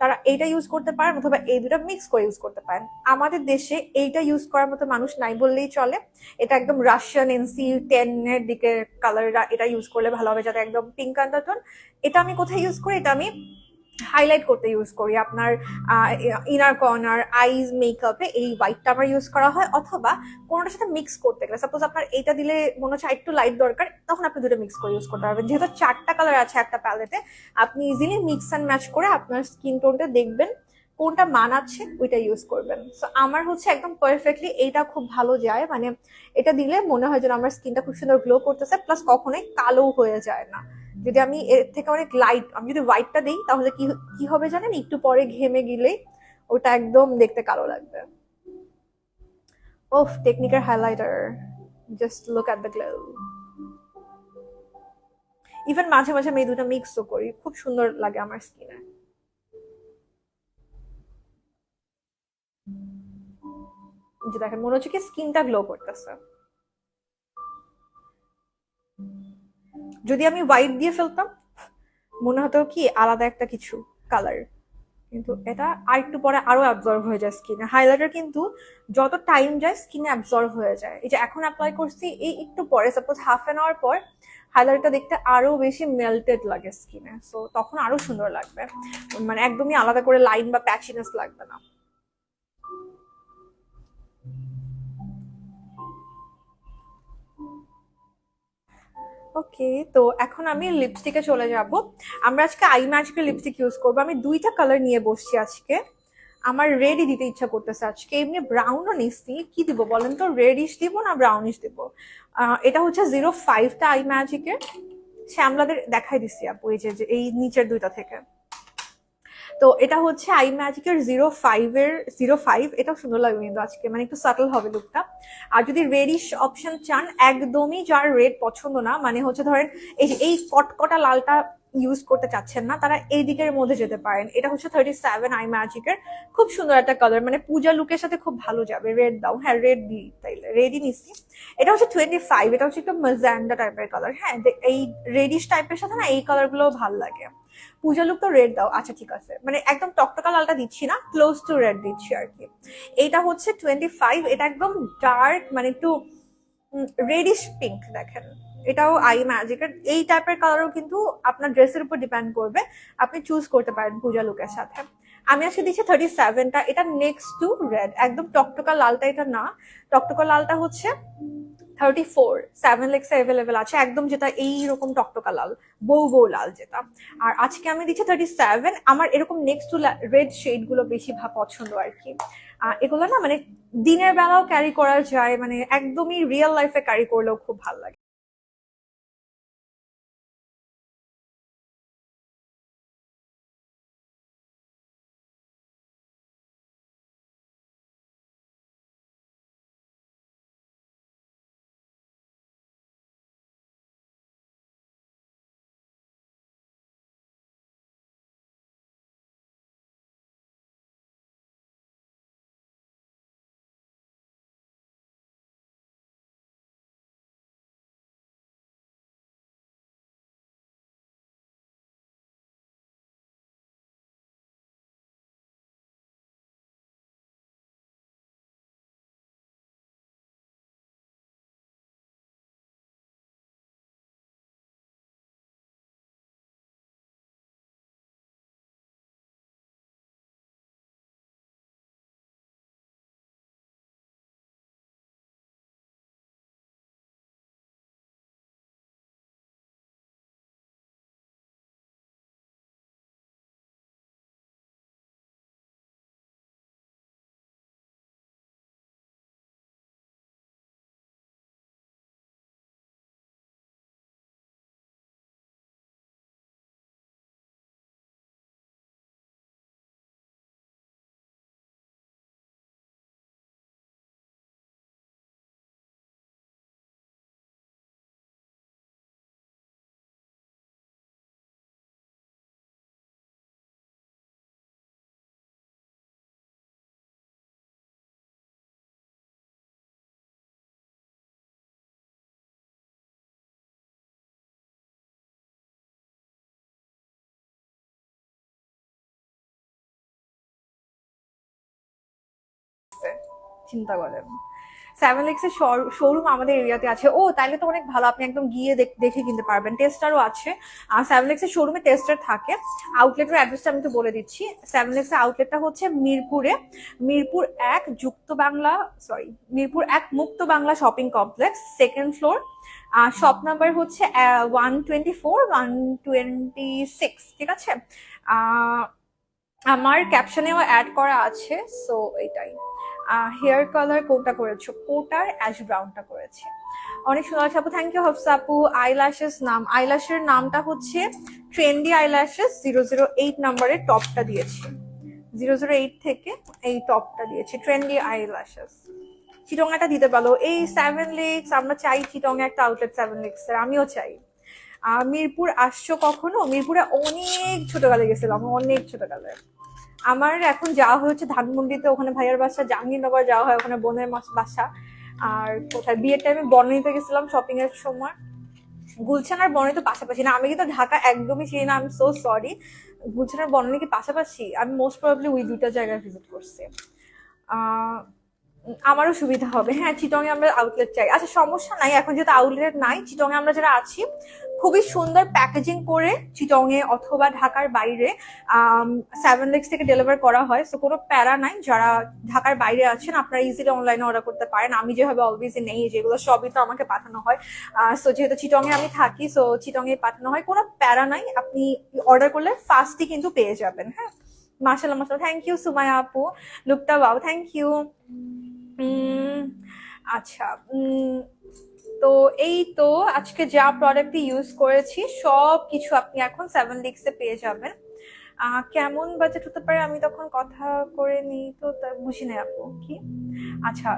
Speaker 1: তারা এইটা ইউজ করতে পারেন, অথবা এই দুটা মিক্স করে ইউজ করতে পারেন। আমাদের দেশে এইটা ইউজ করার মতো মানুষ নাই বললেই চলে। এটা একদম রাশিয়ান NC10 এর দিকে কালার, এটা ইউজ করলে ভালো হবে, যাতে একদম পিঙ্ক আন্ডারটোন। এটা আমি কোথায় ইউজ করি? এটা আমি হাইলাইট করতে ইউজ করি। আপনার ইনার কর্নার, আইজ, মেকআপে এই হোয়াইটটা আমার ইউজ করা হয়, অথবা কোনোটার সাথে মিক্স করতে গেলে, সাপোজ আপনার এইটা দিলে মনে হচ্ছে একটু লাইট দরকার, তখন আপনি দুটো মিক্স করে ইউজ করতে পারবেন। যেহেতু 4টা কালার আছে একটা প্যালেটে, আপনি ইজিলি মিক্স অ্যান্ড ম্যাচ করে আপনার স্কিন টোনটা দেখবেন কোনটা মানাচ্ছে, ওইটা ইউজ করবেন। সো আমার হচ্ছে একদম পারফেক্টলি এইটা খুব ভালো যায়, মানে এটা দিলে মনে হয় যেন আমার স্কিনটা খুব সুন্দর গ্লো করতেছে, প্লাস কখনোই কালো হয়ে যায় না। যদি আমি এর থেকে অনেক লাইট, আমি যদি হোয়াইটটা দিই, তাহলে কি কি হবে জানেন? একটু পরে ঘেমে গেলে ওটা একদম দেখতে কালো লাগবে। ওফ, টেকনিকের highlighter, just look at the glow. Even মাঝে মাঝে আমি এই দুটো মিক্সও করি, খুব সুন্দর লাগে আমার স্কিনে। যে দেখেন, মনে হচ্ছে কি স্কিনটা গ্লো করতেছে। যদি আমি হোয়াইট দিয়ে ফেলতাম, মনে হতো কি আলাদা একটা কিছু কালার, কিন্তু এটা আর একটু পরে আরো অ্যাবজর্ব হয়ে যায় স্কিনে। হাইলাইটার কিন্তু যত টাইম যায় স্কিনে অ্যাবজর্ব হয়ে যায়। এই যে এখন অ্যাপ্লাই করছি, এই একটু পরে, সাপোজ ½ পর, হাইলাইটারটা দেখতে আরো বেশি মেল্টেড লাগে স্কিনে, সো তখন আরো সুন্দর লাগবে, মানে একদমই আলাদা করে লাইন বা প্যাচিনেস লাগবে না। ওকে, তো এখন আমি লিপস্টিকে চলে যাব। আমরা আজকে আই ম্যাজিকের লিপস্টিক ইউজ করবো। আমি দুইটা কালার নিয়ে বসছি আজকে। আমার রেডই দিতে ইচ্ছা করতেছে আজকে, এমনি ব্রাউনও নিচ্ছি। কি দিব বলেন তো, রেডিশ দিব না ব্রাউনিশ দিব? এটা হচ্ছে 05টা আই ম্যাজিকের, শ্যামলাদের দেখাই দিচ্ছি আপু, এই যে এই নিচের দুইটা থেকে। তো এটা হচ্ছে আই ম্যাজিকের 05 এটাও সুন্দর লাগবে কিন্তু আজকে, মানে একটু সাটল হবে লুকটা। আর যদি রেডিশ অপশন চান, একদমই যার রেড পছন্দ না, মানে হচ্ছে ধরেন এই যে এই কটকটা লালটা ইউজ করতে চাচ্ছেন না, তারা এই দিকের মধ্যে যেতে পারেন। এটা হচ্ছে 37 আই ম্যাজিকের, খুব সুন্দর একটা কালার, মানে পূজা লুকের সাথে খুব ভালো যাবে। রেড দাও, হ্যাঁ রেড দিই, তাইলে রেডই নিচ্ছি। এটা হচ্ছে 25, এটা হচ্ছে একটু ম্যাজেন্ডা টাইপের কালার। হ্যাঁ, এই রেডিশ টাইপের সাথে না এই কালার গুলো ভালো লাগে। পূজা লুক তো রেড দাও, আচ্ছা ঠিক আছে, মানে একদম টকটকা লালটা দিচ্ছি না, ক্লোজ টু রেড দিচ্ছি আর কি। এইটা হচ্ছে 25, এটা একদম ডার্ক, মানে একটু রেডিশ পিঙ্ক দেখেন। এটাও আই ম্যাজিকের, এই টাইপের কালারও কিন্তু আপনার ড্রেসের উপর ডিপেন্ড করবে, আপনি চুজ করতে পারেন পূজা লুকের সাথে। আমি আজকে দিচ্ছি 37টা, এটা নেক্সট টু রেড, একদম টকটকা লালটা এটা না। টকটকা লালটা হচ্ছে 34, 7 লেক্স অ্যাভেলেবেল আছে, একদম যেটা এইরকম টকটকা লাল, বউ বউ লাল যেটা। আর আজকে আমি দিচ্ছি 37। আমার এরকম নেক্সট টু রেড শেড গুলো বেশি পছন্দ আর কি। এগুলো না মানে দিনের বেলাও ক্যারি করা যায়, মানে একদমই রিয়েল লাইফে ক্যারি করলেও খুব ভালো লাগে। চিন্তা করেন, 7 লেক্স এর শোরুম আমাদের এরিয়াতে আছে। ও তাইলে তো অনেক ভালো, আপনি একদম গিয়ে দেখে কিনতে পারবেন। টেস্টারও আছে, আর 7 লেক্স এর শোরুমে টেস্টার থাকে। আউটলেটের অ্যাড্রেসটা আমি তো বলে দিচ্ছি। 7 লেক্স এর আউটলেটটা হচ্ছে মিরপুরে, মিরপুর 1 যুক্ত বাংলা, সরি মিরপুর 1 মুক্ত Bangla shopping complex, 2nd floor. Shop number হচ্ছে 124, 126, ঠিক আছে। আমার ক্যাপশনেও অ্যাড করা আছে, সো এটাই। হেয়ার কালার কোনটা করেছো? কোটার অ্যাশ ব্রাউনটা করেছে। অনেক সুন্দর আছে আপু, থ্যাংক ইউ হফসা আপু। আইল্যাশেস নাম, আইল্যাশের নামটা হচ্ছে ট্রেন্ডি আইল্যাশেস, 008 নাম্বারের টপটা দিয়েছি। 008 থেকে এই টপটা দিয়েছি, ট্রেন্ডি আইল্যাশেস। চিটংটা দিতে পারো। এই 7 লেক্স আমরা চাই, চিটং একটা আউটলেট 7 লেক্স এর, আমিও চাই। মিরপুর আসছো কখনো? মিরপুরে অনেক ছোটকালে গেছিলাম, অনেক ছোটকালে। আমার এখন যাওয়া হচ্ছে ধানমন্ডিতে, ওখানে ভাইয়ার বাসা, জাহাঙ্গীরনগর যাওয়া হয়, ওখানে বোনের বাসা। আর কোথায় বিয়ের টাইমে বর্ণিতে গেছিলাম শপিং এর সময়। গুলশান আর বর্ণি তো পাশাপাশি না, আমি কিন্তু ঢাকা একদমই চিনি না, আমি সো সরি। গুলশান আর বর্ণি কি পাশাপাশি? আমি মোস্ট প্রবাবলি ওই দুইটা জায়গায় ভিজিট করছি। আমারও সুবিধা হবে। হ্যাঁ, চিটং এ আমরা আউটলেট চাই। আচ্ছা সমস্যা নাই, এখন যেহেতু আউটলেট নাই, চিটং এ আমরা যারা আছি খুবই সুন্দর প্যাকেজিং করে চিটং এ অথবা ঢাকার বাইরে 7 লেক্স থেকে ডেলিভার করা হয়। সো কোনো প্যারা নাই, যারা ঢাকার বাইরে আছেন আপনারা ইজিলি অনলাইনে অর্ডার করতে পারেন। আমি যেভাবে অলওয়েজ নেই, যেগুলো সবই তো আমাকে পাঠানো হয়। সো যেহেতু চিটং এ আমি থাকি, সো চিটং এ পাঠানো হয়, কোনো প্যারা নাই। আপনি অর্ডার করলে ফার্স্টই কিন্তু পেয়ে যাবেন। হ্যাঁ, মাশাআল্লাহ মাশাআল্লাহ, থ্যাংক ইউ সুমায়া আপু, লুকটা ওয়াও, থ্যাংক ইউ। আচ্ছা, তো এই তো আজকে যা প্রোডাক্ট ইউজ করেছি সব কিছু আপনি এখন 7 লেক্সে পেয়ে যাবেন। কেমন বাজেট হতে পারে আমি তখন কথা করে নিই, তো বুঝি না আপু কি। আচ্ছা,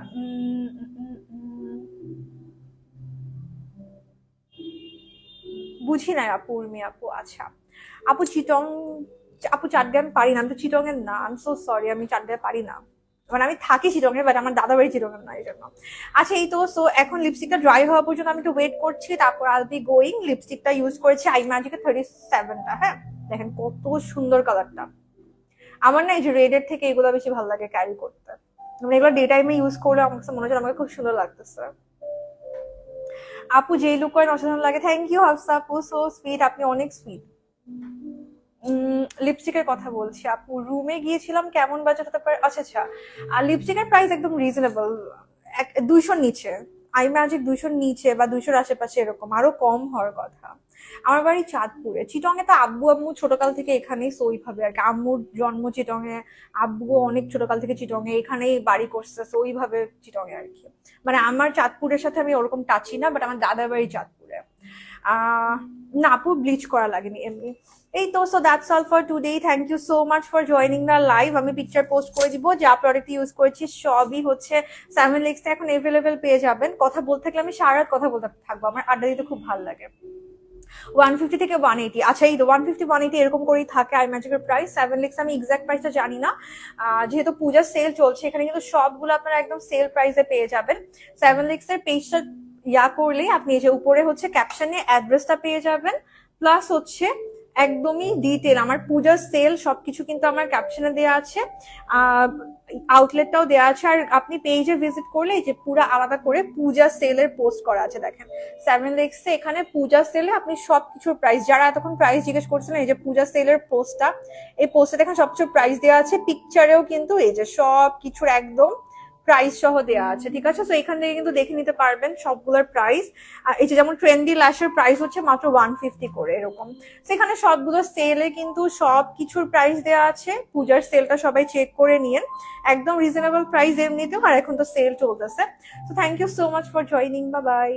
Speaker 1: বুঝি না আপু, উর্মি আপু। আচ্ছা, আপু চিটং, আপু চাটগান পারি না, আমি তো চিটং এর না, আই এম সো সরি, আমি চাটগান পারি না। মানে আমি থাকি চিটং এ, বাট আমার দাদা বাড়ি চিটং এর না, এই জন্য। আচ্ছা এই তো, সো এখন লিপস্টিকটা ড্রাই হওয়া পর্যন্ত আমি একটু ওয়েট করছি, তারপর আল বি গোয়িং। লিপস্টিকটা ইউজ করেছি আই ম্যাজিকের 37টা। হ্যাঁ, দেখেন কত সুন্দর কালারটা। আমার না এই যে রেড এর থেকে এগুলো বেশি ভালো লাগে ক্যারি করতে, মানে এগুলো ডে টাইমে ইউজ করলে আমার কাছে মনে হচ্ছে আমাকে খুব সুন্দর লাগতেছে। আপু যেই লুক করেন অসাধারণ লাগে, থ্যাংক ইউ হাফসা আপু, সো সুইট, আপনি অনেক সুইট। লিপস্টিকের কথা বলছি আপু, রুমে গিয়েছিলাম কেমন বাজেট হতে পারে? আচ্ছা আচ্ছা, আর লিপস্টিকের প্রাইস একদম রিজনেবল, 200 নিচে। আই ম্যাজিক 200 নিচে বা 200 আশেপাশে, এরকম আরো কম হওয়ার কথা। আমার বাড়ি চাঁদপুরে। চিটং এ তো আব্বু আম্মু ছোটকাল থেকে এখানেই, সো ওইভাবে আর কি। আম্মুর জন্ম চিটং এ, আব্বু অনেক ছোটকাল থেকে চিটং এ, এখানেই বাড়ি করছে, সো ওইভাবে চিটং এ আর কি। মানে আমার চাঁদপুরের সাথে আমি ওরকম টাচি না, বাট আমার দাদার বাড়ি চাঁদপুরে। আহ না আপু, ব্লিচ করা লাগেনি এমনি। এই তো, so that's all for today, thank you so much for joining the live. আমি পিকচার পোস্ট করে দিব, যা প্রোডাক্ট ইউজ করেছি সবই হচ্ছে 7 লিক্সে এখন এভেলেবেল পেয়ে যাবেন। কথা বলতে থাকলে আমি সারা রাত কথা বলতে থাকবো, আমার আড্ডা দিতে খুব ভালো লাগে। 150 থেকে 180, আচ্ছা এই তো 150 180 এরকম করেই থাকে আই ম্যাজিকের প্রাইস। 7 লিক্স আমি এক্সাক্ট প্রাইসটা জানি না, যেহেতু পূজার সেল চলছে এখানে, কিন্তু সবগুলো আপনারা একদম সেল প্রাইসে পেয়ে যাবেন। 7 লিক্স এর পেজটা করলেই আপনি এই যে উপরে হচ্ছে ক্যাপশনে অ্যাড্রেসটা পেয়ে যাবেন, প্লাস হচ্ছে একদমই ডিটেল আমার পূজার সেল সবকিছু কিন্তু আমার ক্যাপশনে দেওয়া আছে, আউটলেটটাও দেওয়া আছে। আর আপনি পেজে ভিজিট করলে এই যে পুরো আলাদা করে পূজা সেলের পোস্ট করা আছে, দেখেন 7 লিক্সে এখানে পূজা সেলে আপনি সবকিছুর প্রাইস, যারা এতক্ষণ প্রাইস জিজ্ঞেস করছিলেন, এই যে পূজা সেলের পোস্টটা, এই পোস্টে দেখেন সবকিছুর প্রাইস দেওয়া আছে, পিকচারেও কিন্তু এই যে সব কিছুর একদম প্রাইস সহ দেওয়া আছে, ঠিক আছে। তো এখান থেকে কিন্তু দেখে নিতে পারবেন সবগুলোর প্রাইস। আর এই যে যেমন ট্রেন্ডি ল্যাশের প্রাইস হচ্ছে মাত্র 150 করে এরকম। সেখানে সবগুলো সেলে কিন্তু সব কিছুর প্রাইস দেওয়া আছে, পূজার সেলটা সবাই চেক করে নিয়েন, একদম রিজনেবল প্রাইস এমনিতেও, আর এখন তো সেল চলতেছে। তো thank you so much for joining, bye by.